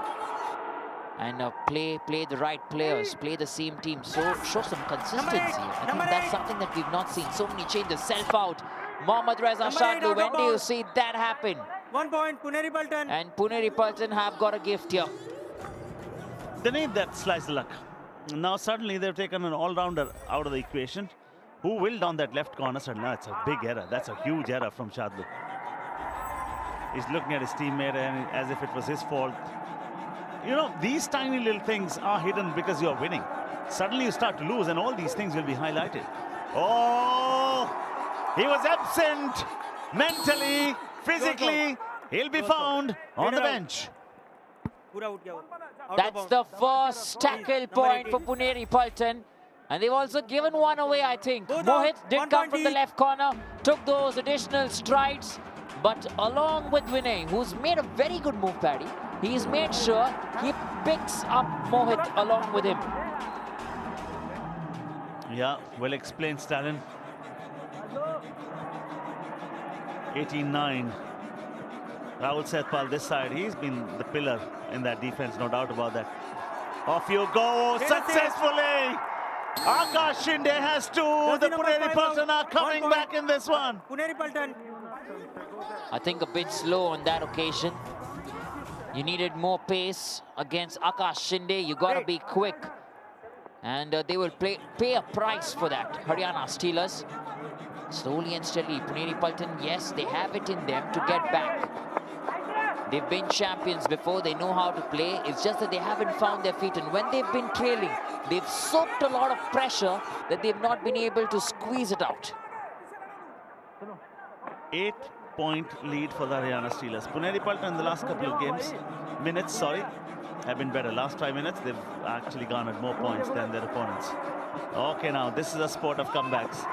S13: And play the right players, play the same team, so show some consistency. I think that's something that we've not seen. So many changes, self-out. Mohammad Reza Shadlu, when do you see that happen?
S16: 1 point, Puneri Paltan.
S13: And Puneri Paltan have got a gift here.
S2: They need that slice of luck. Now suddenly they've taken an all-rounder out of the equation. Who will down that left corner? Suddenly, it's a big error. That's a huge error from Shadlu. He's looking at his teammate and as if it was his fault. You know, these tiny little things are hidden because you're winning. Suddenly you start to lose and all these things will be highlighted. Oh, he was absent mentally, physically. He'll be found on the bench.
S13: That's the first tackle point for Puneri Paltan. And they've also given one away, I think. Mohit did come from the left corner, took those additional strides. But along with Vinay, who's made a very good move, Paddy, he's made sure he picks up Mohit along with him.
S2: Yeah, well explained, Stalin. 18-9. Rahul Sethpal this side. He's been the pillar in that defense, no doubt about that. Off you go, successfully! Akash Shinde has two. The Puneri Paltan are coming back in this one.
S16: Puneri Paltan.
S13: I think a bit slow on that occasion. You needed more pace against Akash Shinde. You got to be quick. And they will pay a price for that. Haryana Steelers. Slowly and steadily. Puneri Paltan, yes, they have it in them to get back. They've been champions before. They know how to play. It's just that they haven't found their feet. And when they've been trailing, they've soaked a lot of pressure that they've not been able to squeeze it out.
S2: 8-point lead for the Haryana Steelers. Puneri Paltan in the last couple of minutes, have been better. Last 5 minutes, they've actually garnered more points than their opponents. Okay, now this is a sport of comebacks.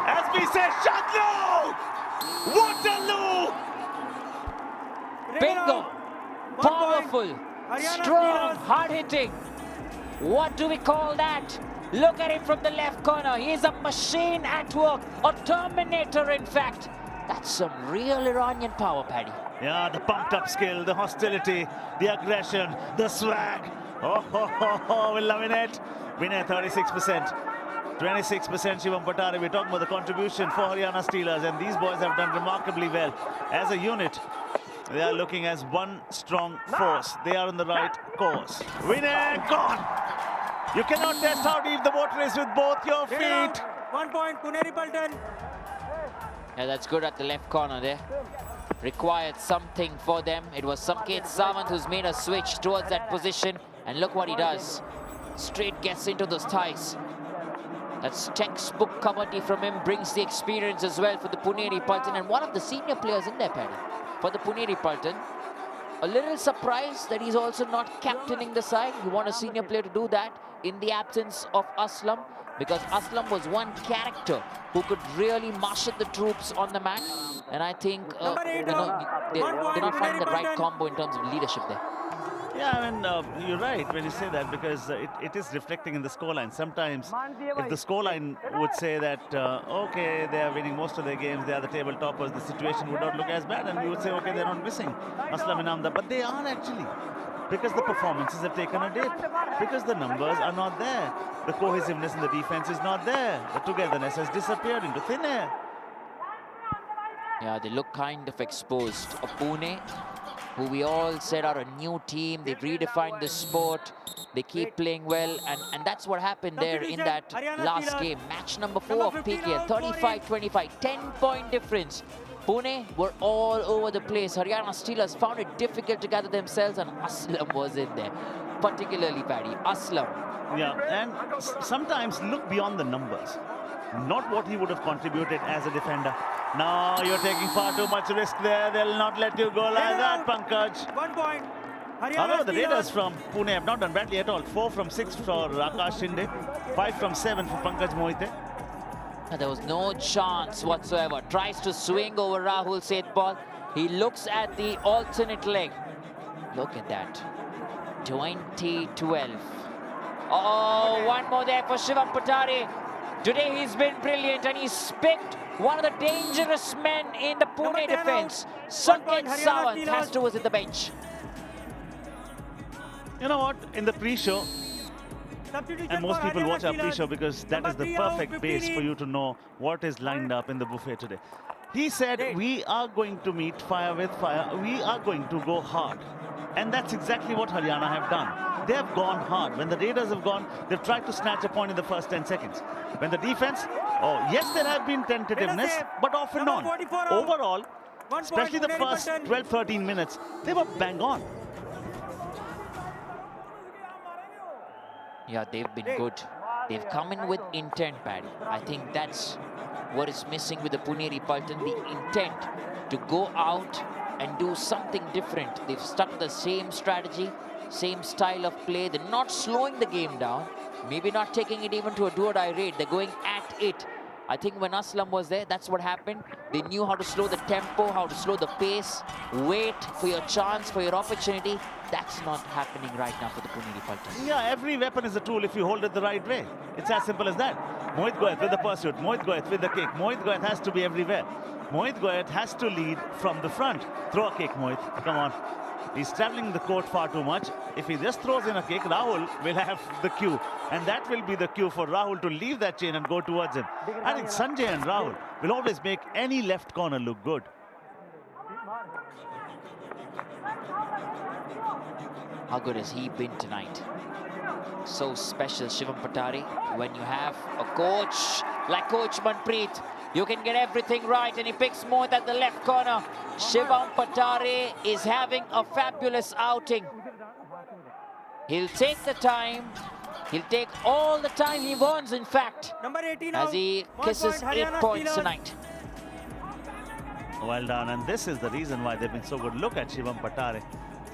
S2: As we say, Shadlu! Waterloo!
S13: Bingo! Powerful, strong, hard-hitting. What do we call that? Look at him from the left corner. He's a machine at work, a Terminator, in fact. That's some real Iranian power, Paddy.
S2: Yeah, the pumped up skill, the hostility, the aggression, the swag. We're loving it. Winner 36%. 26% Shivam Patare. We're talking about the contribution for Haryana Steelers, and these boys have done remarkably well. As a unit, they are looking as one strong force. They are on the right course. Winner gone. You cannot test how deep the water is with both your feet.
S16: 1 point, Puneri Paltan.
S13: Yeah, that's good at the left corner there. Required something for them. It was Samket Sawant who's made a switch towards that position. And look what he does. Straight gets into those thighs. That's textbook Kabaddi from him. Brings the experience as well for the Puneri Paltan. And one of the senior players in there, Paddy, for the Puneri Paltan. A little surprised that he's also not captaining the side. You want a senior player to do that in the absence of Aslam, because Aslam was one character who could really marshal the troops on the mat. And I think they're not finding the right combo in terms of leadership there.
S2: Yeah, I mean, you're right when you say that, because it is reflecting in the scoreline. Sometimes, if the scoreline would say that, okay, they are winning most of their games, they are the table toppers, the situation would not look as bad, and we would say, okay, they're not missing Aslam and Amda. But they are actually, because the performances have taken a dip, because the numbers are not there. The cohesiveness in the defense is not there. The togetherness has disappeared into thin air.
S13: Yeah, they look kind of exposed. A Pune, who we all said are a new team. They've redefined the sport. They keep playing well. And that's what happened there in that last game. Match number 4 of PKL. 35-25. 10-point difference. Pune were all over the place. Haryana Steelers found it difficult to gather themselves, and Aslam was in there. Particularly, Paddy, Aslam.
S2: Yeah, and sometimes look beyond the numbers. Not what he would have contributed as a defender. No, you're taking far too much risk there. They'll not let you go like that, Pankaj.
S16: 1 point.
S2: However, the Raiders from Pune have not done badly at all. 4 from 6 for Akash Shinde. 5 from 7 for Pankaj Mohite.
S13: There was no chance whatsoever. Tries to swing over Rahul Sethpal. He looks at the alternate leg. Look at that. 20-12. Oh, one more there for Shivam Patare. Today he's been brilliant, and he's picked one of the dangerous men in the Pune defense. Samket Sawant has to visit the bench.
S2: You know what? In the pre-show, and most people watch our pre-show because that is the perfect base for you to know what is lined up in the buffet today. He said, we are going to meet fire with fire. We are going to go hard. And that's exactly what Haryana have done. They have gone hard. When the Raiders have gone, they've tried to snatch a point in the first 10 seconds. When the defense, oh, yes, there have been tentativeness, but off and on. Overall, especially the first 12-13 minutes, they were bang on.
S13: Yeah, they've been good. They've come in with intent, Paddy. I think that's what is missing with the Puneri Paltan, the intent to go out and do something different. They've stuck to the same strategy, same style of play. They're not slowing the game down, maybe not taking it even to a do-or-die raid. They're going at it. I think when Aslam was there, that's what happened. They knew how to slow the tempo, how to slow the pace, wait for your chance, for your opportunity. That's not happening right now for the Puneri Paltan.
S2: Yeah, every weapon is a tool if you hold it the right way. It's as simple as that. Mohit Goyat with the pursuit, Mohit Goyat with the kick. Mohit Goyat has to be everywhere. Mohit Goyat has to lead from the front. Throw a kick, Mohit. Come on. He's traveling the court far too much. If he just throws in a kick, Rahul will have the cue. And that will be the cue for Rahul to leave that chain and go towards him. I think Sanjay and Rahul will always make any left corner look good.
S13: How good has he been tonight? So special, Shivam Patare. When you have a coach like Coach Manpreet, you can get everything right, and he picks Mohit at the left corner. Shivam Patare is having a fabulous outing. He'll take the time. He'll take all the time he wants, in fact, as he kisses 8 points tonight.
S2: Well done, and this is the reason why they've been so good. Look at Shivam Patare.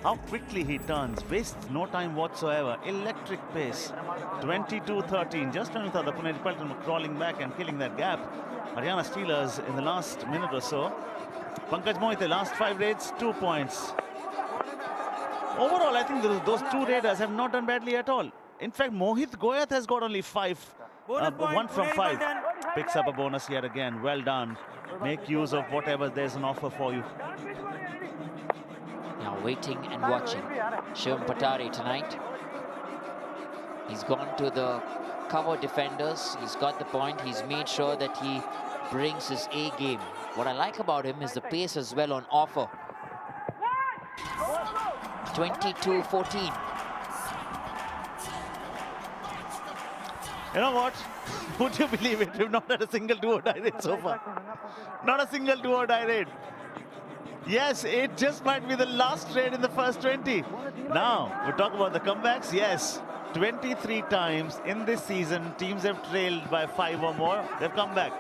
S2: How quickly he turns, wastes no time whatsoever. Electric pace. 22-13. Just when we thought the Puneri Paltan were crawling back and killing that gap, Haryana Steelers in the last minute or so. Pankaj Mohite, last 5 raids, 2 points. Overall, I think those 2 raiders have not done badly at all. In fact, Mohit Goyat has got only 1 from 5. Picks up a bonus yet again. Well done. Make use of whatever there's an offer for you.
S13: Now waiting and watching. Shivam Patare tonight. He's gone to the cover defenders. He's got the point. He's made sure that he brings his A game. What I like about him is the pace as well on offer. 22-14.
S2: You know what? Would you believe it? We've not had a single do-or-die raid so far. Not a single do-or-die raid. Yes, it just might be the last raid in the first 20. Now, we talk about the comebacks. Yes, 23 times in this season, teams have trailed by 5 or more. They've come back.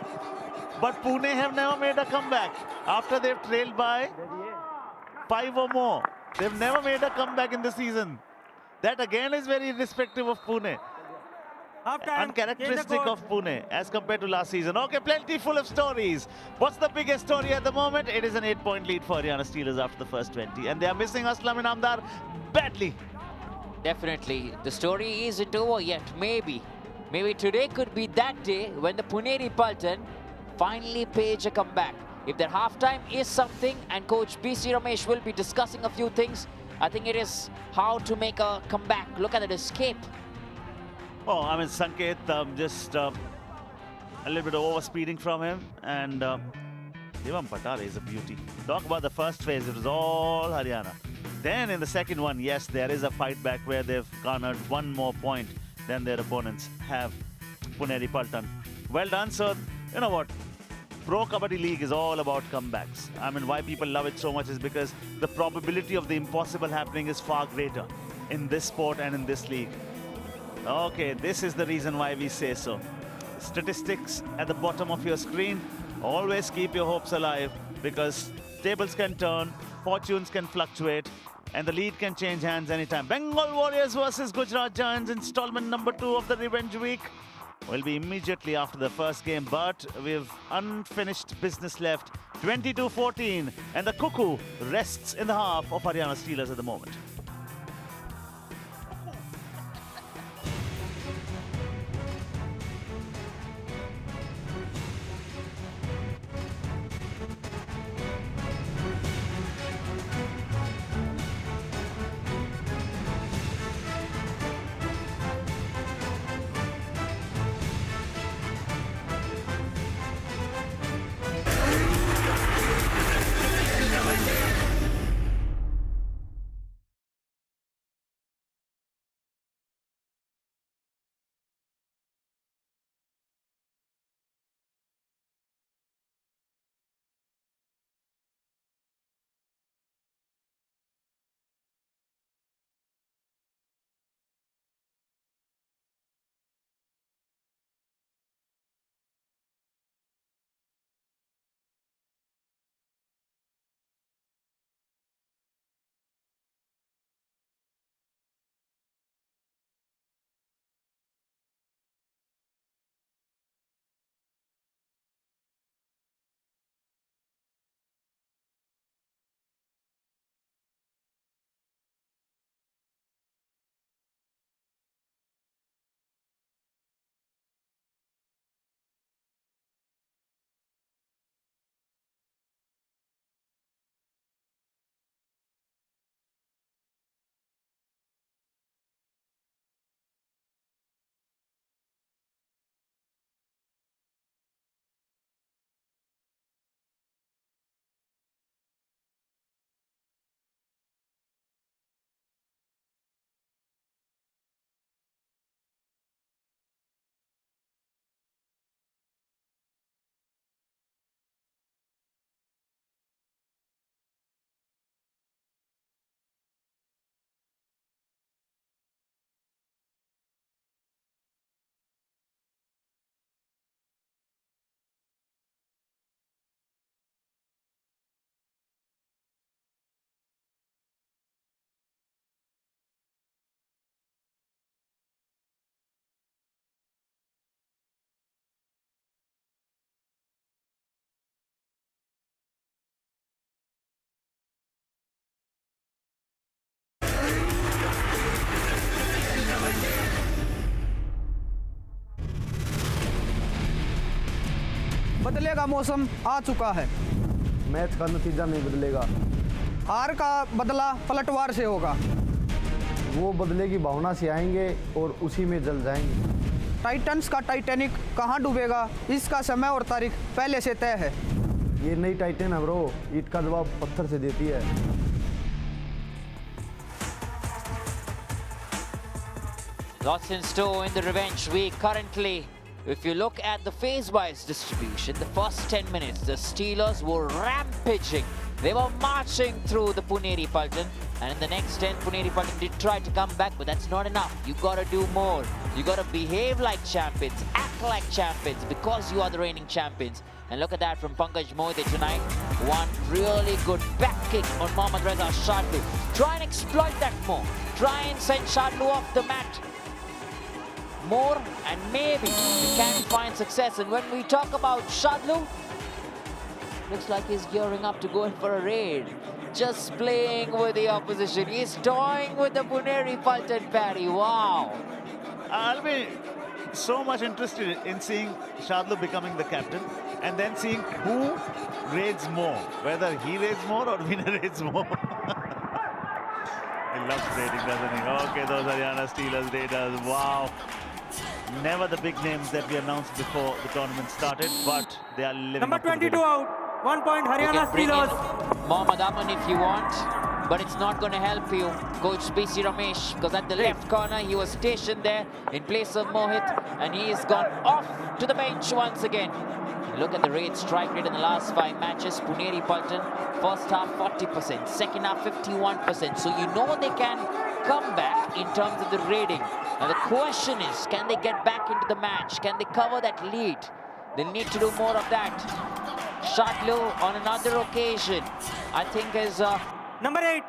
S2: But Pune have never made a comeback after they've trailed by 5 or more. They've never made a comeback in the season. That again is very irrespective of Pune. Uncharacteristic of Pune as compared to last season. Okay, plenty full of stories. What's the biggest story at the moment? It is an 8-point lead for Haryana Steelers after the first 20. And they are missing Aslam Inamdar badly.
S13: Definitely. The story isn't over yet. Maybe today could be that day when the Puneri Paltan finally page a comeback. If their halftime is something, and Coach BC Ramesh will be discussing a few things, I think it is how to make a comeback. Look at that escape.
S2: Oh, I mean, Sanket, just a little bit of overspeeding from him. And Devam Patare is a beauty. Talk about the first phase, it was all Haryana. Then in the second one, yes, there is a fight back where they've garnered one more point than their opponents have. Puneri Paltan. Well done. So, you know what? Pro Kabaddi League is all about comebacks. I mean, why people love it so much is because the probability of the impossible happening is far greater in this sport and in this league. Okay, this is the reason why we say so. Statistics at the bottom of your screen. Always keep your hopes alive because tables can turn, fortunes can fluctuate, and the lead can change hands anytime. Bengal Warriors versus Gujarat Giants, installment number 2 of the Revenge Week. Will be immediately after the first game, but we've unfinished business left. 22-14, and the cuckoo rests in the half of Haryana Steelers at the moment.
S18: बदलेगा मौसम आ चुका है।
S7: Match का नतीजा नहीं बदलेगा।
S18: हार का बदला पलटवार से होगा।
S7: वो बदले की भावना से आएंगे और उसी में जल जाएंगे।
S18: टाइटन्स का टाइटैनिक कहाँ डूबेगा, इसका समय और तारीख पहले से तय है।
S7: ये नई टाइटन है ब्रो, ईंट का जवाब पत्थर से देती है।
S13: Lots in store in the revenge week currently. If you look at the phase-wise distribution, the first 10 minutes, the Steelers were rampaging. They were marching through the Puneri Paltan. And in the next 10, Puneri Paltan did try to come back, but that's not enough. You gotta do more. You gotta behave like champions, act like champions, because you are the reigning champions. And look at that from Pankaj Mohite tonight. One really good back kick on Mohammad Reza Shadlu. Try and exploit that more. Try and send Shadlu off the mat more, and maybe we can find success. And when we talk about Shadlu, looks like he's gearing up to go in for a raid. Just playing with the opposition. He's toying with the Puneri Paltan parry. Wow.
S2: I'll be so much interested in seeing Shadlu becoming the captain and then seeing who raids more. Whether he raids more or Vinay raids more. He loves raiding, doesn't he? Okay, those Haryana Steelers raiders. Wow. Never the big names that we announced before the tournament started, but they are living
S16: Number
S2: up to the
S16: 22
S2: billing.
S16: out. 1 point Haryana
S13: You can bring in
S16: Steelers.
S13: Mohammad Aman if you want, but it's not going to help you, Coach BC Ramesh, because at the left corner he was stationed there in place of Mohit, and he has gone off to the bench once again. Look at the rate, strike rate in the last 5 matches. Puneri Paltan, first half 40%, second half 51%. So you know they can come back in terms of the rating. Now the question is, can they get back into the match? Can they cover that lead? They'll need to do more of that. Shadlu on another occasion, I think is
S16: Number 8.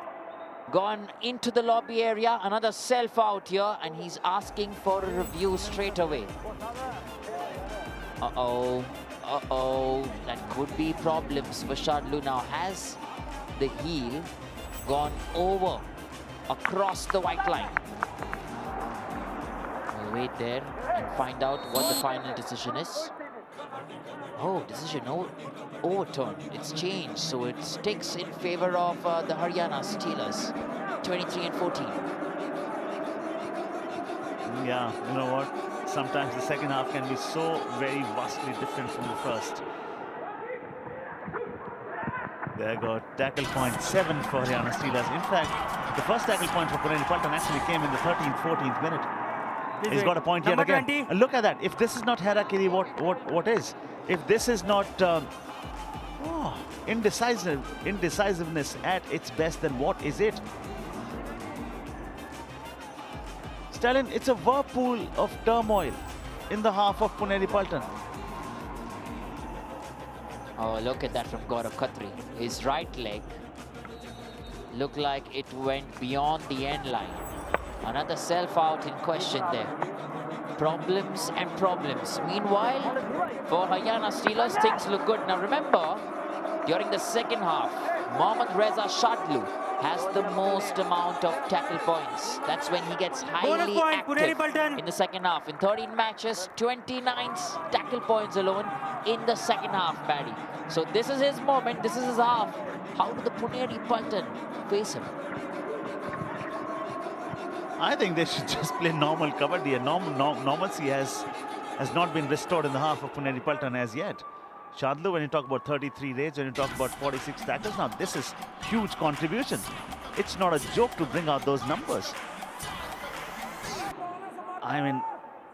S13: gone into the lobby area. Another self out here, and he's asking for a review straight away. Uh-oh. Uh-oh, that could be problems for Shadlu now. Has the heel gone over across the white line? We'll wait there and find out what the final decision is. Oh, decision overturned. It's changed, so it sticks in favor of the Haryana Steelers, 23 and 14.
S2: Yeah, you know what? Sometimes the second half can be so very vastly different from the first. There go tackle point 7 for Haryana Steelers. In fact, the first tackle point for Puneri Paltan actually came in the 13th, 14th minute. He's got a point yet again.
S16: 20.
S2: And look at that. If this is not Harakiri, what is? If this is not indecisiveness at its best, then what is it? Stalin, it's a whirlpool of turmoil in the half of Puneri Paltan.
S13: Oh, look at that from Gaurav Khatri. His right leg looked like it went beyond the end line. Another self-out in question there. Problems and problems. Meanwhile, for Haryana Steelers, things look good. Now remember, during the second half, Mohammad Reza Shadlu has the most amount of tackle points. That's when he gets highly active in the second half. In 13 matches, 29 tackle points alone in the second half, Paddy. So this is his moment, this is his half. How do the Puneri Paltan face him?
S2: I think they should just play normal Kabaddi. And normalcy has not been restored in the half of Puneri Paltan as yet. Shadlu, when you talk about 33 raids, when you talk about 46 tackles, now this is huge contribution. It's not a joke to bring out those numbers. I mean,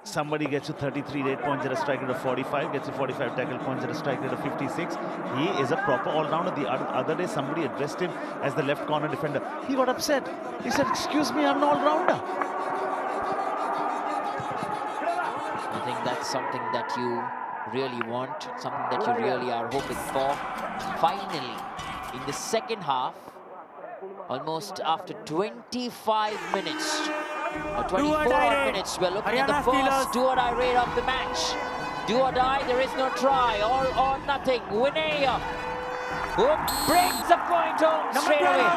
S2: somebody gets you 33 raid points at a strike rate of 45, gets you 45 tackle points at a strike rate of 56. He is a proper all-rounder. The other day, somebody addressed him as the left corner defender. He got upset. He said, "Excuse me, I'm an all-rounder."
S13: I think that's something that you really want, something that you really are hoping for. Finally, in the second half, almost after 25 minutes, or 24 minutes, we're looking at the first do-or-die raid of the match. Do or die, there is no try, all or nothing. Vinay, who brings a point home straight away.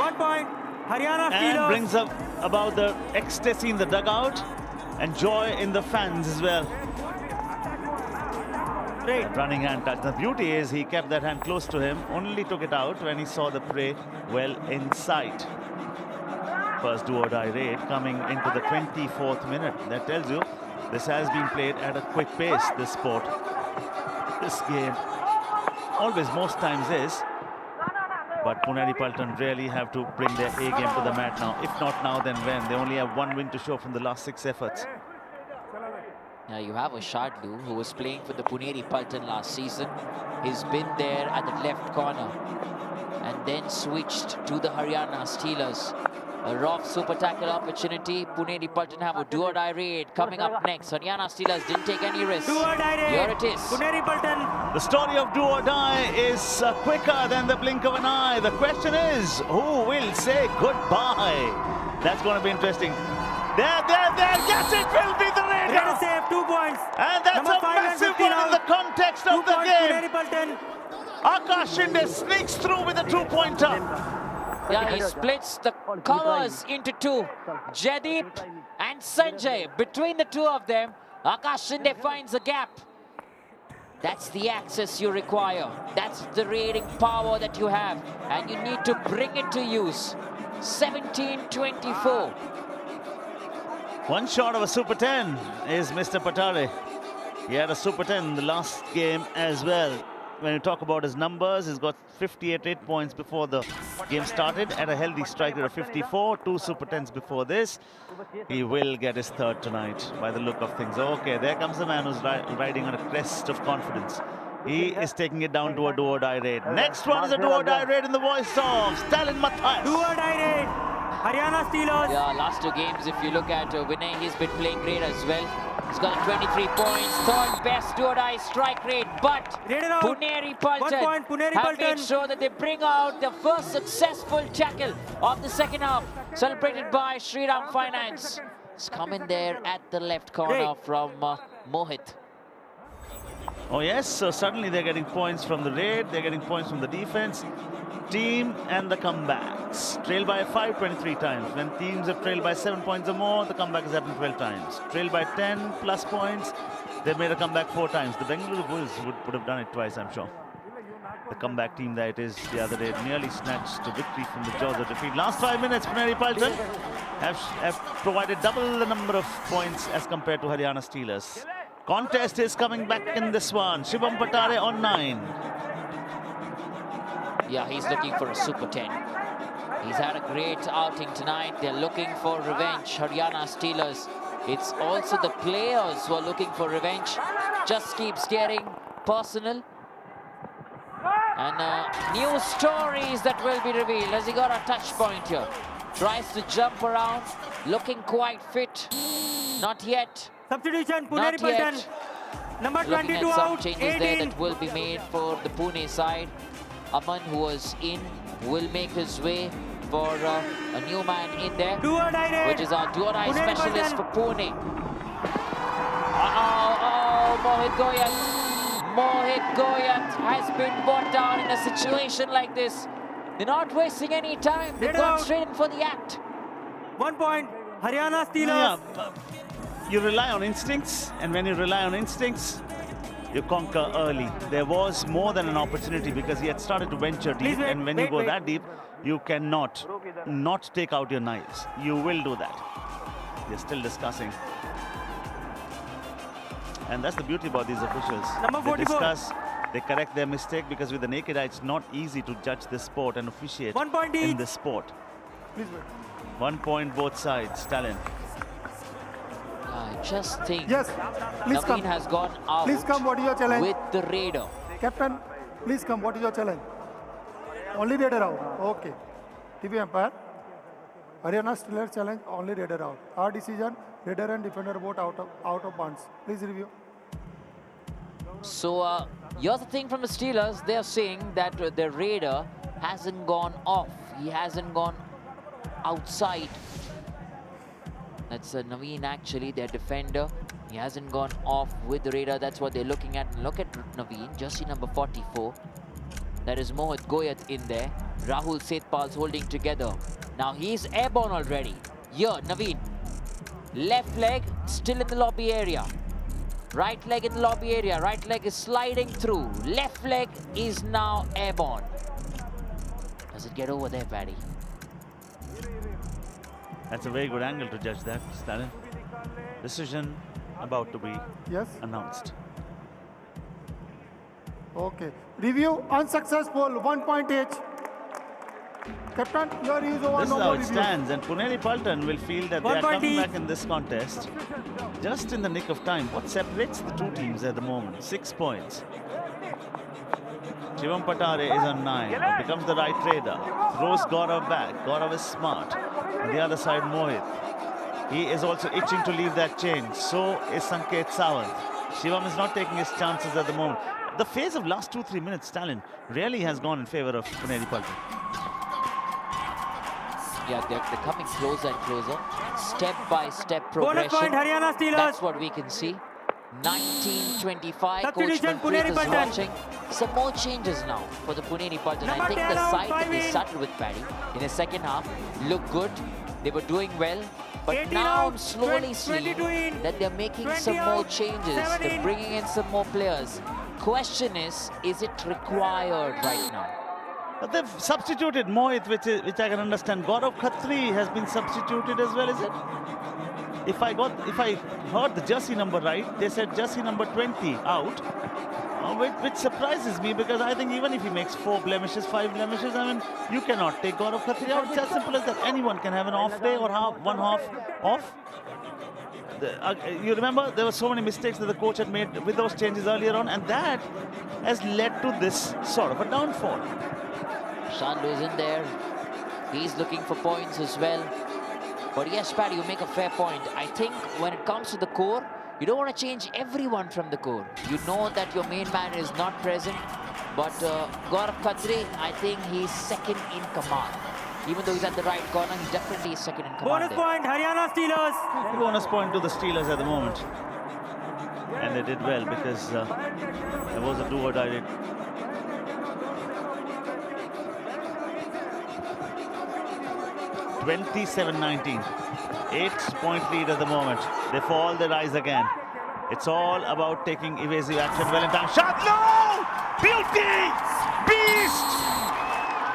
S16: 1 point, Haryana Steelers.
S2: And brings up about the ecstasy in the dugout and joy in the fans as well. That running hand touch. The beauty is he kept that hand close to him, only took it out when he saw the prey well inside. First do-or-die raid coming into the 24th minute. That tells you this has been played at a quick pace, this sport. This game always, most times is. But Puneri Paltan really have to bring their A game to the mat now. If not now, then when? They only have one win to show from the last 6 efforts.
S13: Now you have a Shadlu who was playing for the Puneri Paltan last season. He's been there at the left corner and then switched to the Haryana Steelers. A rough super tackle opportunity. Puneri Paltan have a do-or-die raid coming up next. Haryana Steelers didn't take any risks.
S16: Do-or-die raid.
S13: Here it is.
S16: Puneri Paltan.
S2: The story of do-or-die is quicker than the blink of an eye. The question is, who will say goodbye? That's going to be interesting. There. Yes, it will be the Raider.
S16: Raider save, 2 points.
S2: And that's a massive one in the context of the game.
S16: Puneri Paltan.
S2: Akash Shinde sneaks through with a 2-pointer.
S13: Yeah, he splits the covers into 2. Jaideep and Sanjay. Between the two of them, Akash Shinde finds a gap. That's the access you require. That's the raiding power that you have. And you need to bring it to use. 17-24.
S2: One short of a Super 10 is Mr. Patare. He had a Super 10 in the last game as well. When you talk about his numbers, he's got 58 points before the game started at a healthy strike rate of 54, 2 Super 10s before this. He will get his third tonight by the look of things. Okay, there comes the man who's riding on a crest of confidence. He is taking it down to a do-or-die raid. Next one is a do-or-die raid in the voice of Stalin Matthias.
S16: Do-or-die raid. Haryana Steelers.
S13: Yeah, last 2 games, if you look at Vinay, he's been playing great as well. He's got 23 points, third best do-or-die strike rate, but Puneri Paltan have made sure that they bring out the first successful tackle of the second half, celebrated by Shriram Finance. It's coming there at the left corner from Mohit.
S2: Oh yes, so suddenly they're getting points from the raid, they're getting points from the defense, team and the comebacks. Trailed by 5, 23 times. When teams have trailed by 7 points or more, the comeback has happened 12 times. Trailed by 10 plus points, they've made a comeback 4 times. The Bengal Warriors would have done it twice, I'm sure. The comeback team that it is the other day nearly snatched a victory from the jaws of defeat. Last 5 minutes, Puneri Paltan have provided double the number of points as compared to Haryana Steelers. Contest is coming back in this one. Shivam Patare on 9.
S13: Yeah, he's looking for a Super 10. He's had a great outing tonight. They're looking for revenge. Haryana Steelers. It's also the players who are looking for revenge. Just keeps getting personal. And new stories that will be revealed. Has he got a touch point here? Tries to jump around. Looking quite fit. Not yet.
S16: Substitution, Puneri Paltan. Number 22
S13: at some
S16: out,
S13: changes
S16: 18.
S13: there that will be made for the Pune side. Aman, who was in, will make his way for a new man in there, which is our do-or-die specialist for Pune. Mohit Goyat. Mohit Goyat has been brought down in a situation like this. They're not wasting any time. They've gone straight in for the act.
S16: 1 point, Haryana Steelers.
S2: Yeah, you rely on instincts, and when you rely on instincts, you conquer early. There was more than an opportunity because he had started to venture deep, and when you go that deep, you cannot not take out your knives. You will do that. They're still discussing. And that's the beauty about these officials. They discuss, they correct their mistake, because with the naked eye, it's not easy to judge this sport and officiate
S16: 1 point
S2: in this sport. 1 point both sides, Stalin.
S13: I just think
S17: Naveen
S13: come. Has gone out
S17: Please come, what is your challenge?
S13: with the Raider.
S17: Captain, please come, what is your challenge? Only Raider out. Okay. TV umpire. Haryana Steelers challenge, only Raider out. Our decision, Raider and defender both out of bounds. Please review.
S13: So here's the thing from the Steelers. They're saying that the Raider hasn't gone off. He hasn't gone outside. That's Naveen, actually, their defender. He hasn't gone off with the Raider. That's what they're looking at. Look at Naveen, jersey number 44. There is Mohit Goyat in there. Rahul Setpal's holding together. Now he's airborne already. Here, Naveen. Left leg still in the lobby area. Right leg in the lobby area. Right leg is sliding through. Left leg is now airborne. Does it get over there, Paddy?
S2: That's a very good angle to judge that, Stalin. Decision about to be announced.
S17: Okay. Review unsuccessful, 1 point each. Captain, your is over.
S2: This
S17: No
S2: is how
S17: more
S2: it
S17: review.
S2: stands, and Puneri Paltan will feel that they are coming back in this contest just in the nick of time. What separates the two teams at the moment? 6 points. Shivam Patare is on 9. It becomes the right trader. Throws Gaurav back. Gaurav is smart. On the other side, Mohit. He is also itching to leave that chain. So is Sanket Sawant. Shivam is not taking his chances at the moment. The phase of last 2-3 minutes, Stalin, really has gone in favor of Puneri Paltan.
S13: Yeah, they're coming closer and closer. Step-by-step progression.
S16: Bonus point, Haryana Steelers.
S13: That's what we can see. 1925, Coach
S16: Substitution,
S13: Manpreet
S16: Puneri
S13: is
S16: Paltan.
S13: watching. Some more changes now for the Puneri Paltan. I think the side that they started with Paddy in the second half looked good. They were doing well. But now I'm slowly seeing that they're making some more changes. They're bringing in some more players. Question is it required right now?
S2: But they've substituted Mohit, which I can understand. Gaurav Khatri has been substituted as well, is it? If I heard the jersey number right, they said jersey number 20 out, which surprises me because I think even if he makes 4 blemishes, 5 blemishes, I mean, you cannot take Gaurav Khatri out. It's as simple as that. Anyone can have an off day or one half off. You remember there were so many mistakes that the coach had made with those changes earlier on, and that has led to this sort of a downfall.
S13: Shandu is in there. He's looking for points as well. But yes, Paddy, you make a fair point. I think when it comes to the core, you don't want to change everyone from the core. You know that your main man is not present. But Gaurav Khatri, I think he's second in command. Even though he's at the right corner, he definitely is second in command.
S16: Bonus point, Haryana Steelers.
S2: Bonus point to the Steelers at the moment. And they did well because there was a do or die. 27-19. 8-point lead at the moment. They fall, they rise again. It's all about taking evasive action. Well in time. Shot! No! Beauty! Beast!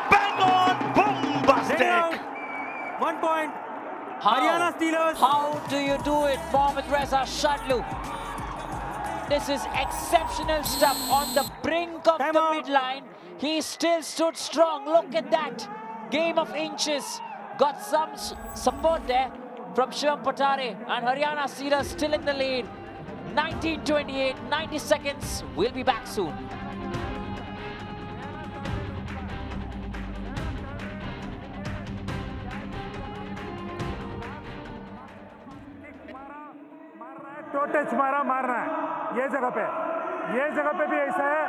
S2: Bang on! Bombastic!
S16: 1 point.
S13: Haryana
S16: Steelers.
S13: How do you do it, Mohammad Reza Shadlu? This is exceptional stuff on the brink of the midline. He still stood strong. Look at that. Game of inches. Got some support there from Shivam Patare, and Haryana Steelers still in the lead. 19:28, 90 seconds. We'll be back soon.
S9: To touch मारना है ये जगह पे भी ऐसा है,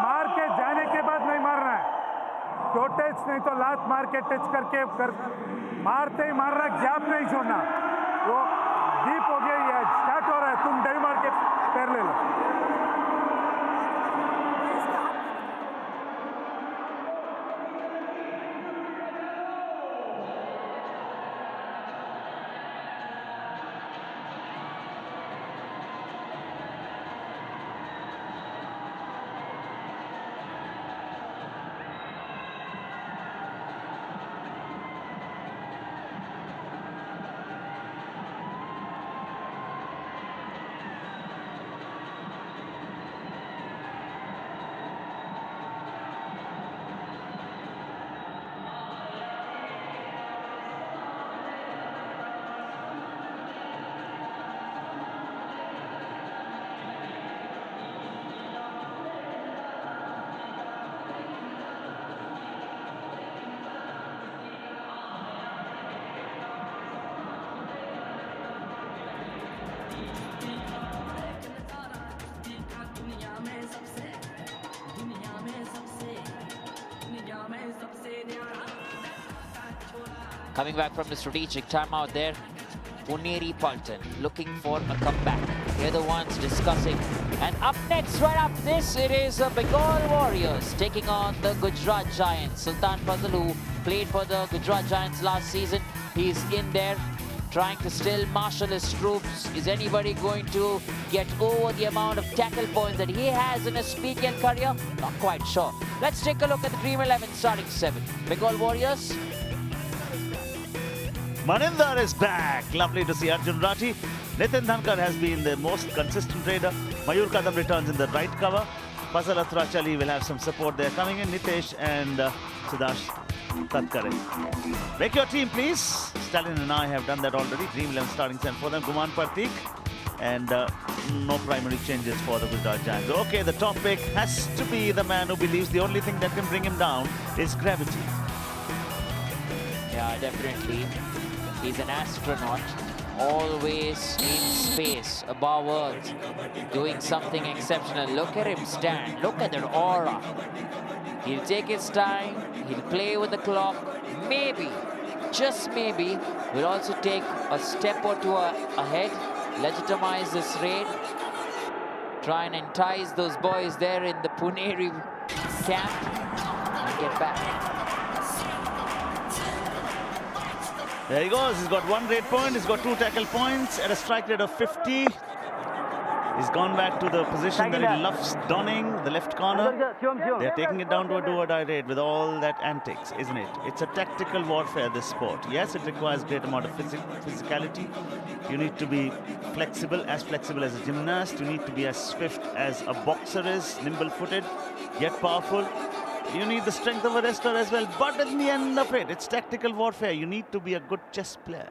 S9: मार के जाने के बाद नहीं मारना है, टो टच नहीं तो लात मार के टच करके मारते ही मारना, गैप नहीं छोड़ना। वो डीप हो गया, ये स्टार्ट हो रहा है, तुम डाई मार के पैर ले लो।
S13: Coming back from the strategic timeout there, Puneri Paltan looking for a comeback. They're the ones discussing. And up next, right after this, it is Bengal Warriors taking on the Gujarat Giants. Sultan Fazal, who played for the Gujarat Giants last season, he's in there trying to still marshal his troops. Is anybody going to get over the amount of tackle points that he has in his PKL career? Not quite sure. Let's take a look at the Dream 11 starting 7. Bengal Warriors,
S2: Maninder is back. Lovely to see Arjun Rathi. Nitin Dhankar has been the most consistent raider. Mayur Kadam returns in the right cover. Fazal Atrachali will have some support there coming in. Nitesh and Sudash Tatkare. Make your team, please. Stalin and I have done that already. Dream 11 starting 10 for them. Guman Partik. And no primary changes for the Gujarat Giants. Okay, the top pick has to be the man who believes the only thing that can bring him down is gravity.
S13: Yeah, definitely. He's an astronaut, always in space, above Earth, doing something exceptional. Look at him stand, look at that aura. He'll take his time, he'll play with the clock. Maybe, just maybe, will also take a step or two ahead, legitimize this raid, try and entice those boys there in the Puneri camp and get back.
S2: There he goes. He's got 1 raid point. He's got 2 tackle points at a strike rate of 50. He's gone back to the position that he loves donning, the left corner. They're taking it down to a do-or-die raid with all that antics, isn't it? It's a tactical warfare, this sport. Yes, it requires great amount of physicality. You need to be flexible as a gymnast. You need to be as swift as a boxer is, nimble-footed, yet powerful. You need the strength of a wrestler as well, but in the end of it, it's tactical warfare. You need to be a good chess player.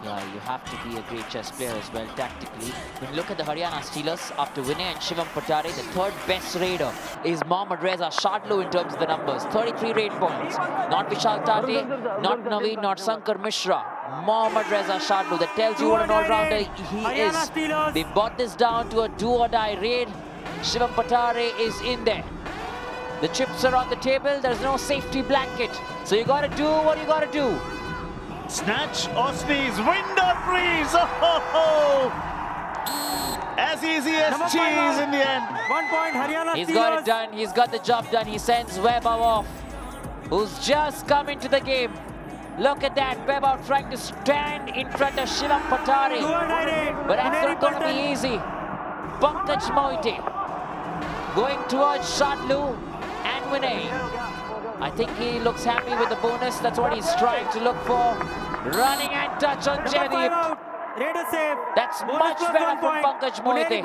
S13: Yeah, you have to be a great chess player as well, tactically. When you look at the Haryana Steelers, after Vinay and Shivam Patare, the third best raider is Mohammad Reza Shadlu in terms of the numbers. 33 raid points. Not Vishal Tate, not Naveen, not Sankar Mishra. Mohammad Reza Shadlu. That tells you what an all-rounder he is. They brought this down to a do-or-die raid. Shivam Patare is in there. The chips are on the table. There's no safety blanket. So you got to do what you got to do.
S2: Snatch or sneeze, wind or freeze. Oh. As easy as cheese in the end.
S16: 1 point, Haryana Steelers.
S13: He's got it done. He's got the job done. He sends Webb off, who's just come into the game. Look at that. Webb out trying to stand in front of Shivam Patare. But that's not going to be easy. Pankaj Moite going towards Shadlu and Vinay. I think he looks happy with the bonus. That's what he's trying to look for. Running and touch on Jaideep. That's much better from Pankaj Moite.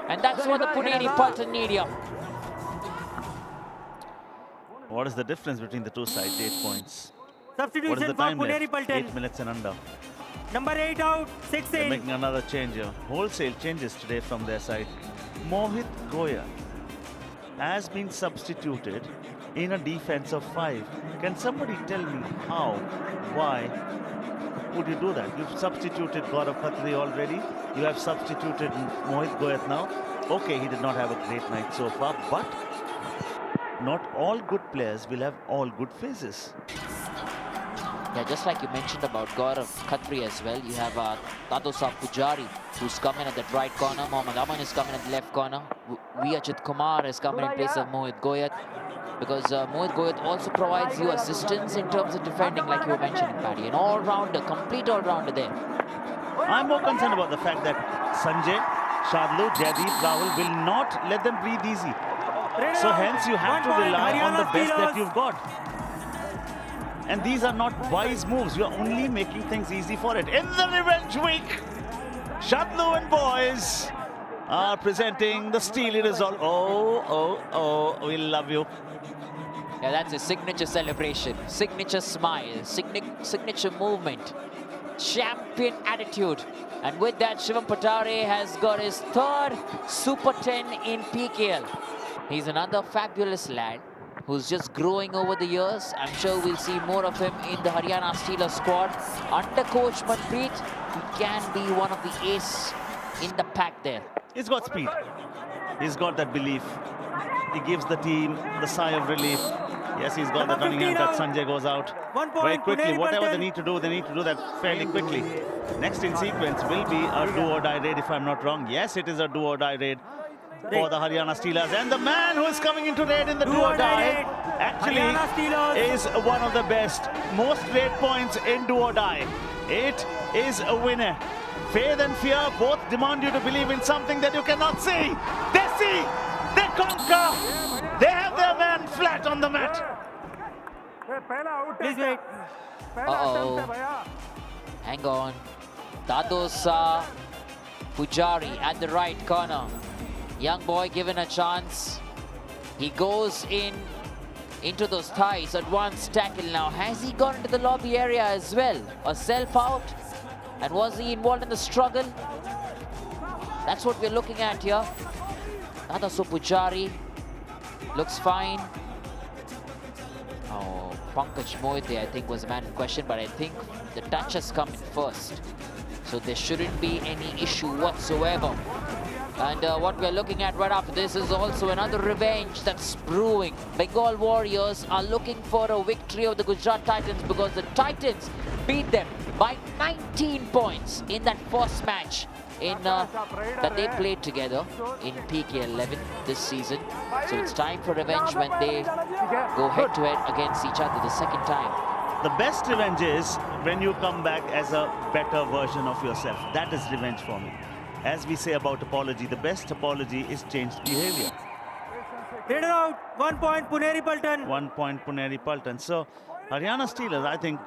S13: And that's what the Puneri Paltan need here.
S2: What is the difference between the two sides? 8 points.
S16: Substitution
S2: what is the time
S16: for Puneri
S2: left?
S16: Paltan.
S2: 8 minutes and under.
S16: Number 8 out, 6
S2: They're
S16: in.
S2: making another change here. Wholesale changes today from their side. Mohit Goya has been substituted in a defense of 5. Can somebody tell me how, why would you do that? You've substituted Gaurav Khatri already. You have substituted Mohit Goyat now. Okay, he did not have a great night so far, but not all good players will have all good phases.
S13: Yeah, just like you mentioned about Gaurav Khatri as well, you have Tadosa Pujari, who's coming at that right corner. Mohammad Aman is coming at the left corner. Vijit Kumar is coming in place of Mohit Goyat. Because Mohit Goyat also provides you assistance in terms of defending, like you were mentioning, Paddy. An all-rounder, complete all-rounder there.
S2: I'm more concerned about the fact that Sanjay, Shadlu, Jaideep, Rahul will not let them breathe easy. So hence you have to rely on the best that you've got. And these are not wise moves. You are only making things easy for it. In the revenge week, Shadlu and boys are presenting the steely result. Oh, we love you.
S13: Yeah, that's a signature celebration, signature smile, signature movement, champion attitude. And with that, Shivam Patare has got his 3rd Super 10 in PKL. He's another fabulous lad who's just growing over the years. I'm sure we'll see more of him in the Haryana Steelers squad. Under coach Manpreet, he can be one of the ace in the pack there.
S2: He's got speed. He's got that belief. He gives the team the sigh of relief. Yes, he's got that running hand that Sanjay goes out very quickly. Whatever they need to do that fairly quickly. Next in sequence will be a do-or-die raid, if I'm not wrong. Yes, it is a do-or-die raid for the Haryana Steelers. And the man who is coming into raid in the do-or-die actually is one of the best. Most raid points in do-or-die. It is a winner. Faith and fear both demand you to believe in something that you cannot see. They see, they conquer, they have their man flat on the mat.
S16: Please wait.
S13: Uh-oh. Hang on. Dadosa Pujari at the right corner. Young boy given a chance. He goes into those ties. Advanced tackle now. Has he gone into the lobby area as well? A self out? And was he involved in the struggle? That's what we're looking at here. Dadosa Pujari looks fine. Oh, Pankaj Moite, I think, was the man in question, but I think the touch has come in first. So there shouldn't be any issue whatsoever. And what we're looking at right after this is also another revenge that's brewing. Bengal Warriors are looking for a victory of the Gujarat Titans because the Titans beat them by 19 points in that first match that they played together in PK11 this season. So it's time for revenge when they go head-to-head against each other the second time.
S2: The best revenge is when you come back as a better version of yourself. That is revenge for me. As we say about apology, the best apology is changed behavior.
S16: Header out, 1 point Puneri Paltan.
S2: 1 point Puneri Paltan. So Haryana Steelers, I think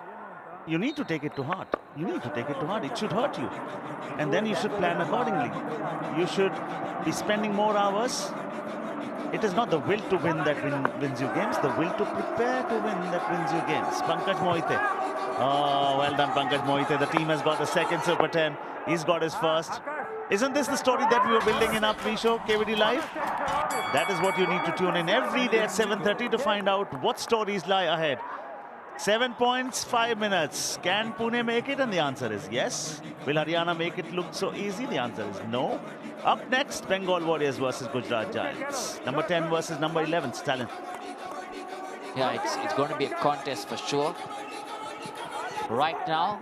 S2: you need to take it to heart. You need to take it to heart. It should hurt you. And then you should plan accordingly. You should be spending more hours. It is not the will to win that wins you games, the will to prepare to win that wins you games. Pankaj Moite. Oh, well done, Pankaj Moite. The team has got a second Super 10. He's got his first. Isn't this the story that we were building in our pre-show, KVD Live? That is what you need to tune in every day at 7:30 to find out what stories lie ahead. 7 points, 5 minutes. Can Pune make it? And the answer is yes. Will Haryana make it look so easy? The answer is no. Up next, Bengal Warriors versus Gujarat Giants. Number 10 versus number 11, Stalin.
S13: Yeah, it's going to be a contest for sure. Right now,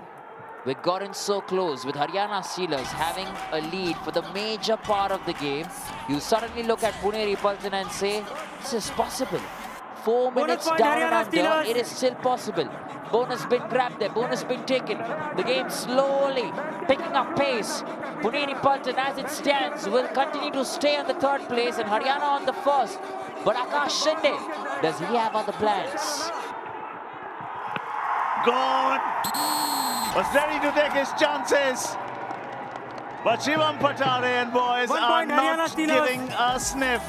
S13: we've gotten so close with Haryana Steelers having a lead for the major part of the game. You suddenly look at Puneri Paltan and say, this is possible. 4 minutes down and under, it is still possible. Bonus been grabbed there, bonus been taken. The game slowly picking up pace. Puneri Paltan, as it stands, will continue to stay on the third place and Haryana on the first. But Akash Shinde, does he have other plans?
S2: Gone! Was ready to take his chances. But Shivam Patare and boys are not giving a sniff.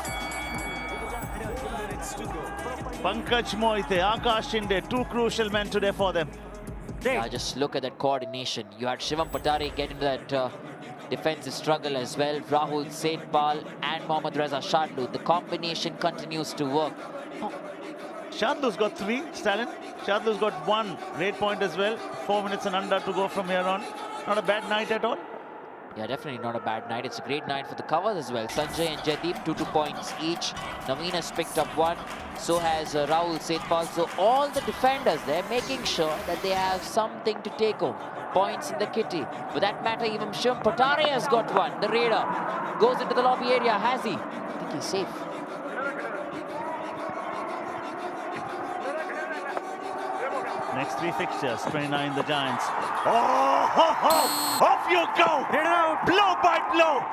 S2: Pankaj Moite, Akash Shinde, two crucial men today for them.
S13: Just look at that coordination. You had Shivam Patare get into that defensive struggle as well. Rahul Setpal and Mohammad Reza Shadlu. The combination continues to work.
S2: Shadlu's got 3, Stalin. Shadlu's got 1 rate point as well. 4 minutes and under to go from here on. Not a bad night at all.
S13: Yeah, definitely not a bad night. It's a great night for the covers as well. Sanjay and Jaideep, 2 points each. Naveen has picked up 1. So has Rahul Setpal. So all the defenders there making sure that they have something to take home. Points in the kitty. For that matter, even Shivam Patare has got 1. The Raider goes into the lobby area. Has he? I think he's safe.
S2: Next 3 fixtures, 29 the Giants. Oh, off you go! Blow by blow.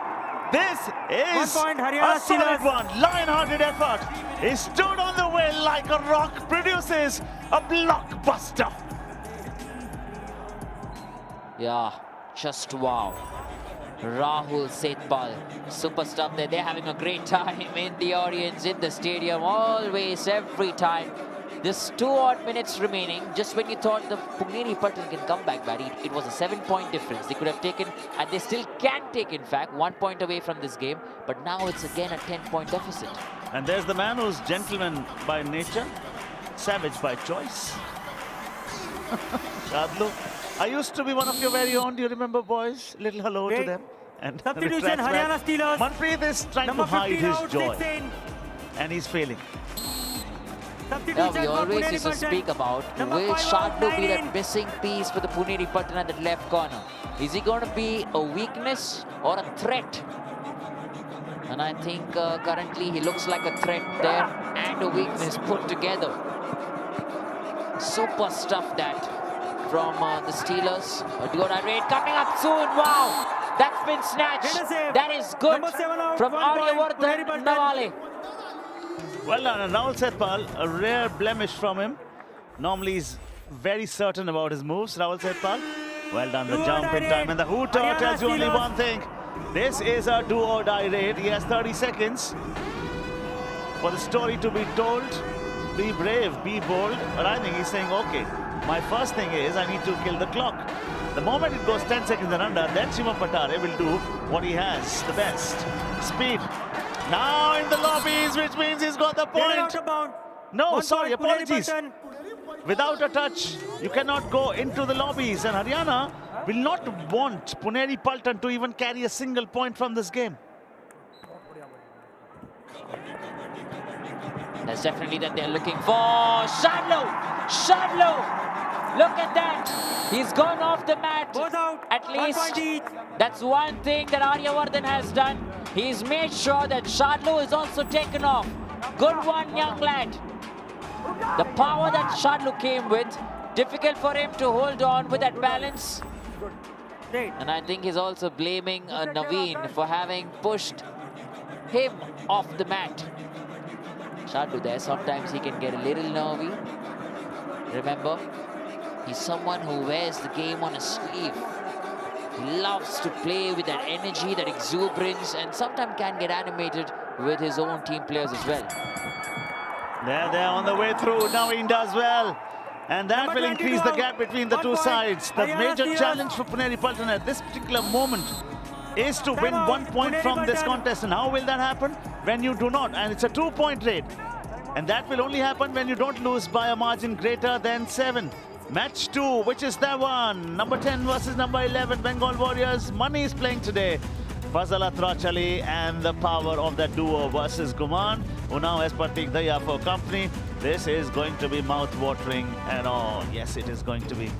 S2: This is
S16: 1 point,
S2: a solid one. Lion-hearted effort. He stood on the way like a rock, produces a blockbuster.
S13: Yeah, just wow. Rahul Setpal, super stuff there. They're having a great time in the audience, in the stadium, always, every time. There's 2 odd minutes remaining. Just when you thought the Puneri Paltan can come back, Barry, it was a 7-point difference. They could have taken, and they still can take, in fact, 1 point away from this game. But now it's again a 10-point deficit.
S2: And there's the man who's gentleman by nature, savage by choice. Shadlu, I used to be one of your very own. Do you remember, boys? Little hello to them. And
S16: substitution, Haryana Steelers.
S2: Manpreet is trying to hide his joy. And he's failing.
S13: Yeah, we always used to speak about, will Shadlu be that missing piece for the Puneri Paltan at the left corner? Is he going to be a weakness or a threat? And I think currently he looks like a threat there and a weakness put together. Super stuff that from the Steelers. A Diora raid coming up soon. Wow, that's been snatched. That is good from Aryavardhan Nawale.
S2: Well done, Rahul Setpal, a rare blemish from him. Normally he's very certain about his moves, Rahul Setpal. Well done, the jump in time, and the hooter tells you only one thing. This is a do or die raid. He has 30 seconds for the story to be told. Be brave, be bold. But I think he's saying, okay, my first thing is I need to kill the clock. The moment it goes 10 seconds and under, then Shivam Patare will do what he has, the best. Speed. Now in the lobbies, which means he's got the point. No, sorry, apologies. Without a touch, you cannot go into the lobbies, and Haryana will not want Puneri Paltan to even carry a single point from this game.
S13: That's definitely that they're looking for. Shadlow! Shadlow! Look at that! He's gone off the mat. At least that's one thing that Aryavardhan has done. He's made sure that Shadlow is also taken off. Good one, young lad. The power that Shadlow came with, difficult for him to hold on with that balance. And I think he's also blaming Naveen for having pushed him off the mat. Shadlow there, sometimes he can get a little nervy. Remember, he's someone who wears the game on his sleeve. He loves to play with that energy, that exuberance, and sometimes can get animated with his own team players as well.
S2: They're on the way through. Naveen does well. And that will increase the gap between the two sides. The major challenge for Puneri Paltan at this particular moment is to win 1 point from this contest. And how will that happen? When you do not. And it's a 2-point raid. And that will only happen when you don't lose by a margin greater than 7. Match 2, which is that one. Number 10 versus number 11. Bengal Warriors. Money is playing today. Fazal Atrachali and the power of that duo versus Guman, who now has Pratik Daya for company. This is going to be mouth-watering and all. Yes, it is going to be.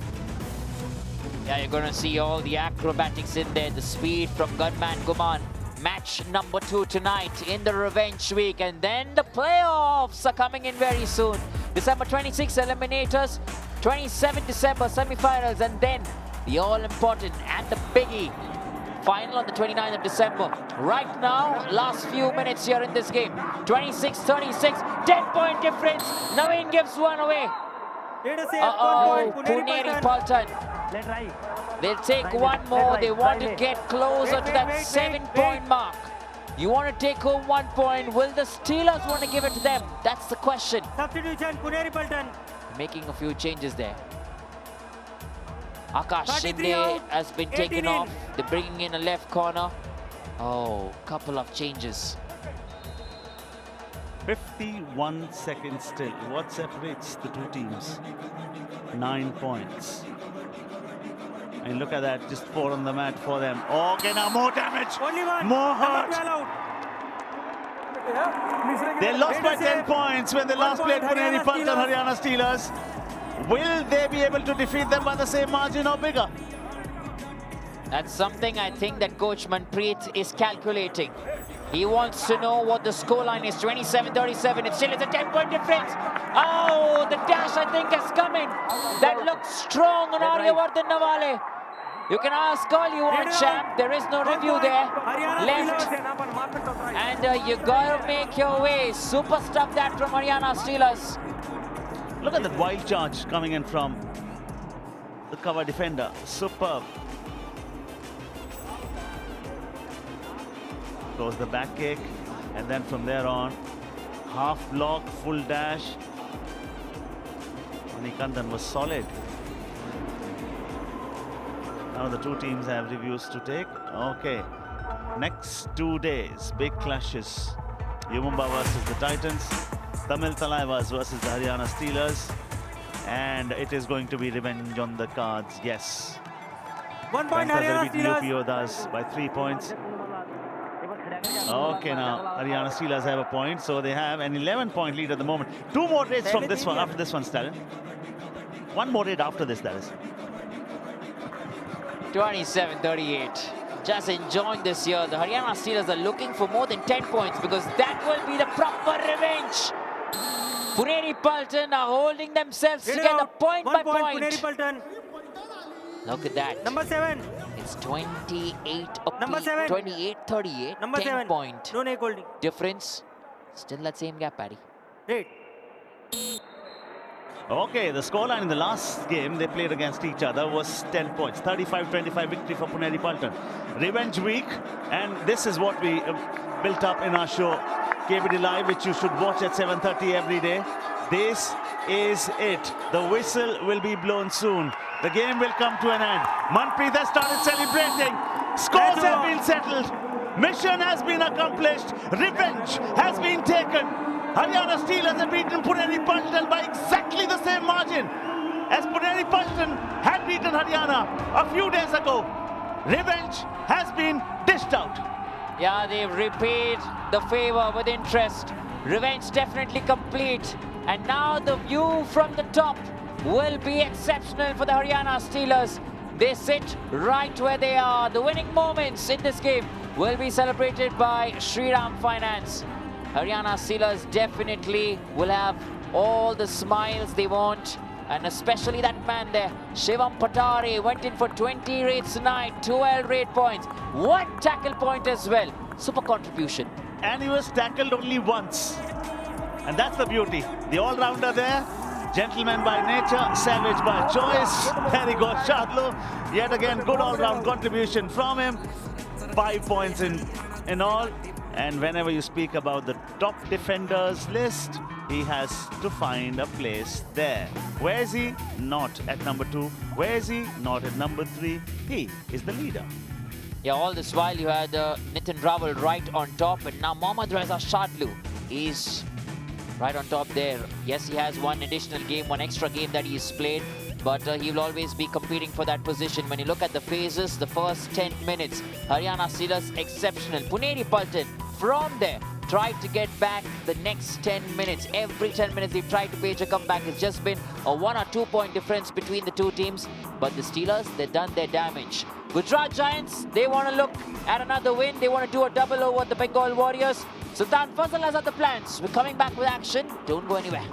S13: Yeah, you're going to see all the acrobatics in there, the speed from Gunman Guman. Match number 2 tonight in the revenge week, and then the playoffs are coming in very soon. December 26 eliminators, 27 December semi-finals, and then the all-important and the biggie final on the 29th of December. Right now, last few minutes here in this game. 26-36, 10-point difference. Naveen gives one away. Uh-oh, Puneri Paltan. They'll take one more. They want to get closer to that 7-point mark. You want to take home 1 point. Will the Steelers want to give it to them? That's the question.
S16: Substitution, Puneri Paltan.
S13: Making a few changes there. Akash Shinde has been taken off. They're bringing in a left corner. Oh, couple of changes.
S2: 51 seconds still. What separates the two teams? 9 points. And look at that, just 4 on the mat for them. Okay, now more damage, more hurt. They lost by 10 points when they last played Puneri Paltan, Haryana Steelers. Will they be able to defeat them by the same margin or bigger?
S13: That's something I think that Coach Manpreet is calculating. He wants to know what the scoreline is. 27-37. It still is a 10-point difference. Oh, the dash I think has come in. That looks strong on Aryavardhan Nawale. You can ask all you want, champ. There is no review there. Left. And you gotta make your way. Super stuff that from Haryana Steelers.
S2: Look at that wild charge coming in from the cover defender. Superb. Goes the back kick, and then from there on, half block, full dash. Manikandan was solid. Now the two teams have reviews to take. Okay. Next 2 days, big clashes. Yumumba versus the Titans. Tamil Talaivas versus the Haryana Steelers. And it is going to be revenge on the cards, yes.
S16: 1 point Haryana Steelers.
S2: UP Yodas by 3 points. Okay, now Haryana Steelers have a point, so they have an 11-point lead at the moment. 2 more raids from this one, after this one, Stalin. 1 more raid after this, that is.
S13: 27-38. Just enjoying this year. The Haryana Steelers are looking for more than 10 points because that will be the proper revenge. Puneri Paltan are holding themselves together point by point.
S16: Puneri Paltan.
S13: Look at that.
S16: Number 7.
S13: It's 28
S16: Number 7.
S13: 28-38.
S16: Number 7.
S13: point
S16: No neck holding.
S13: difference. Still that same gap, Paddy.
S16: Right.
S2: Okay, the scoreline in the last game they played against each other was 10 points. 35-25 victory for Puneri Paltan. Revenge week, and this is what we built up in our show, KBD Live, which you should watch at 7:30 every day. This is it. The whistle will be blown soon. The game will come to an end. Manpreet has started celebrating. Scores have been settled. Mission has been accomplished. Revenge has been taken. Haryana Steelers have beaten Puneri Paltan by exactly the same margin as Puneri Paltan had beaten Haryana a few days ago. Revenge has been dished out.
S13: Yeah, they've repaid the favor with interest. Revenge definitely complete. And now the view from the top will be exceptional for the Haryana Steelers. They sit right where they are. The winning moments in this game will be celebrated by Shriram Finance. Haryana Steelers definitely will have all the smiles they want, and especially that man there, Shivam Patare, went in for 20 raids tonight, 12 raid points, 1 tackle point as well. Super contribution.
S2: And he was tackled only once. And that's the beauty. The all-rounder there, gentleman by nature, savage by choice. There he goes, Shadlu. Yet again, good all-round contribution from him. 5 points in all. And whenever you speak about the top defenders list, he has to find a place there. Where is he? Not at number 2. Where is he? Not at number 3. He is the leader.
S13: Yeah, all this while you had Nitin Raval right on top, and now Mohammad Reza Shadlu is right on top there. Yes, he has one additional game, one extra game that he's played, but he will always be competing for that position. When you look at the phases, the first 10 minutes, Haryana Steelers exceptional. Puneri Paltan from there tried to get back the next 10 minutes. Every 10 minutes they've tried to page a comeback. It's just been a 1 or 2 point difference between the two teams, but the Steelers, they've done their damage. Gujarat Giants, they want to look at another win. They want to do a double over the Bengal Warriors. Sultan Fazal has other plans. We're coming back with action. Don't go anywhere.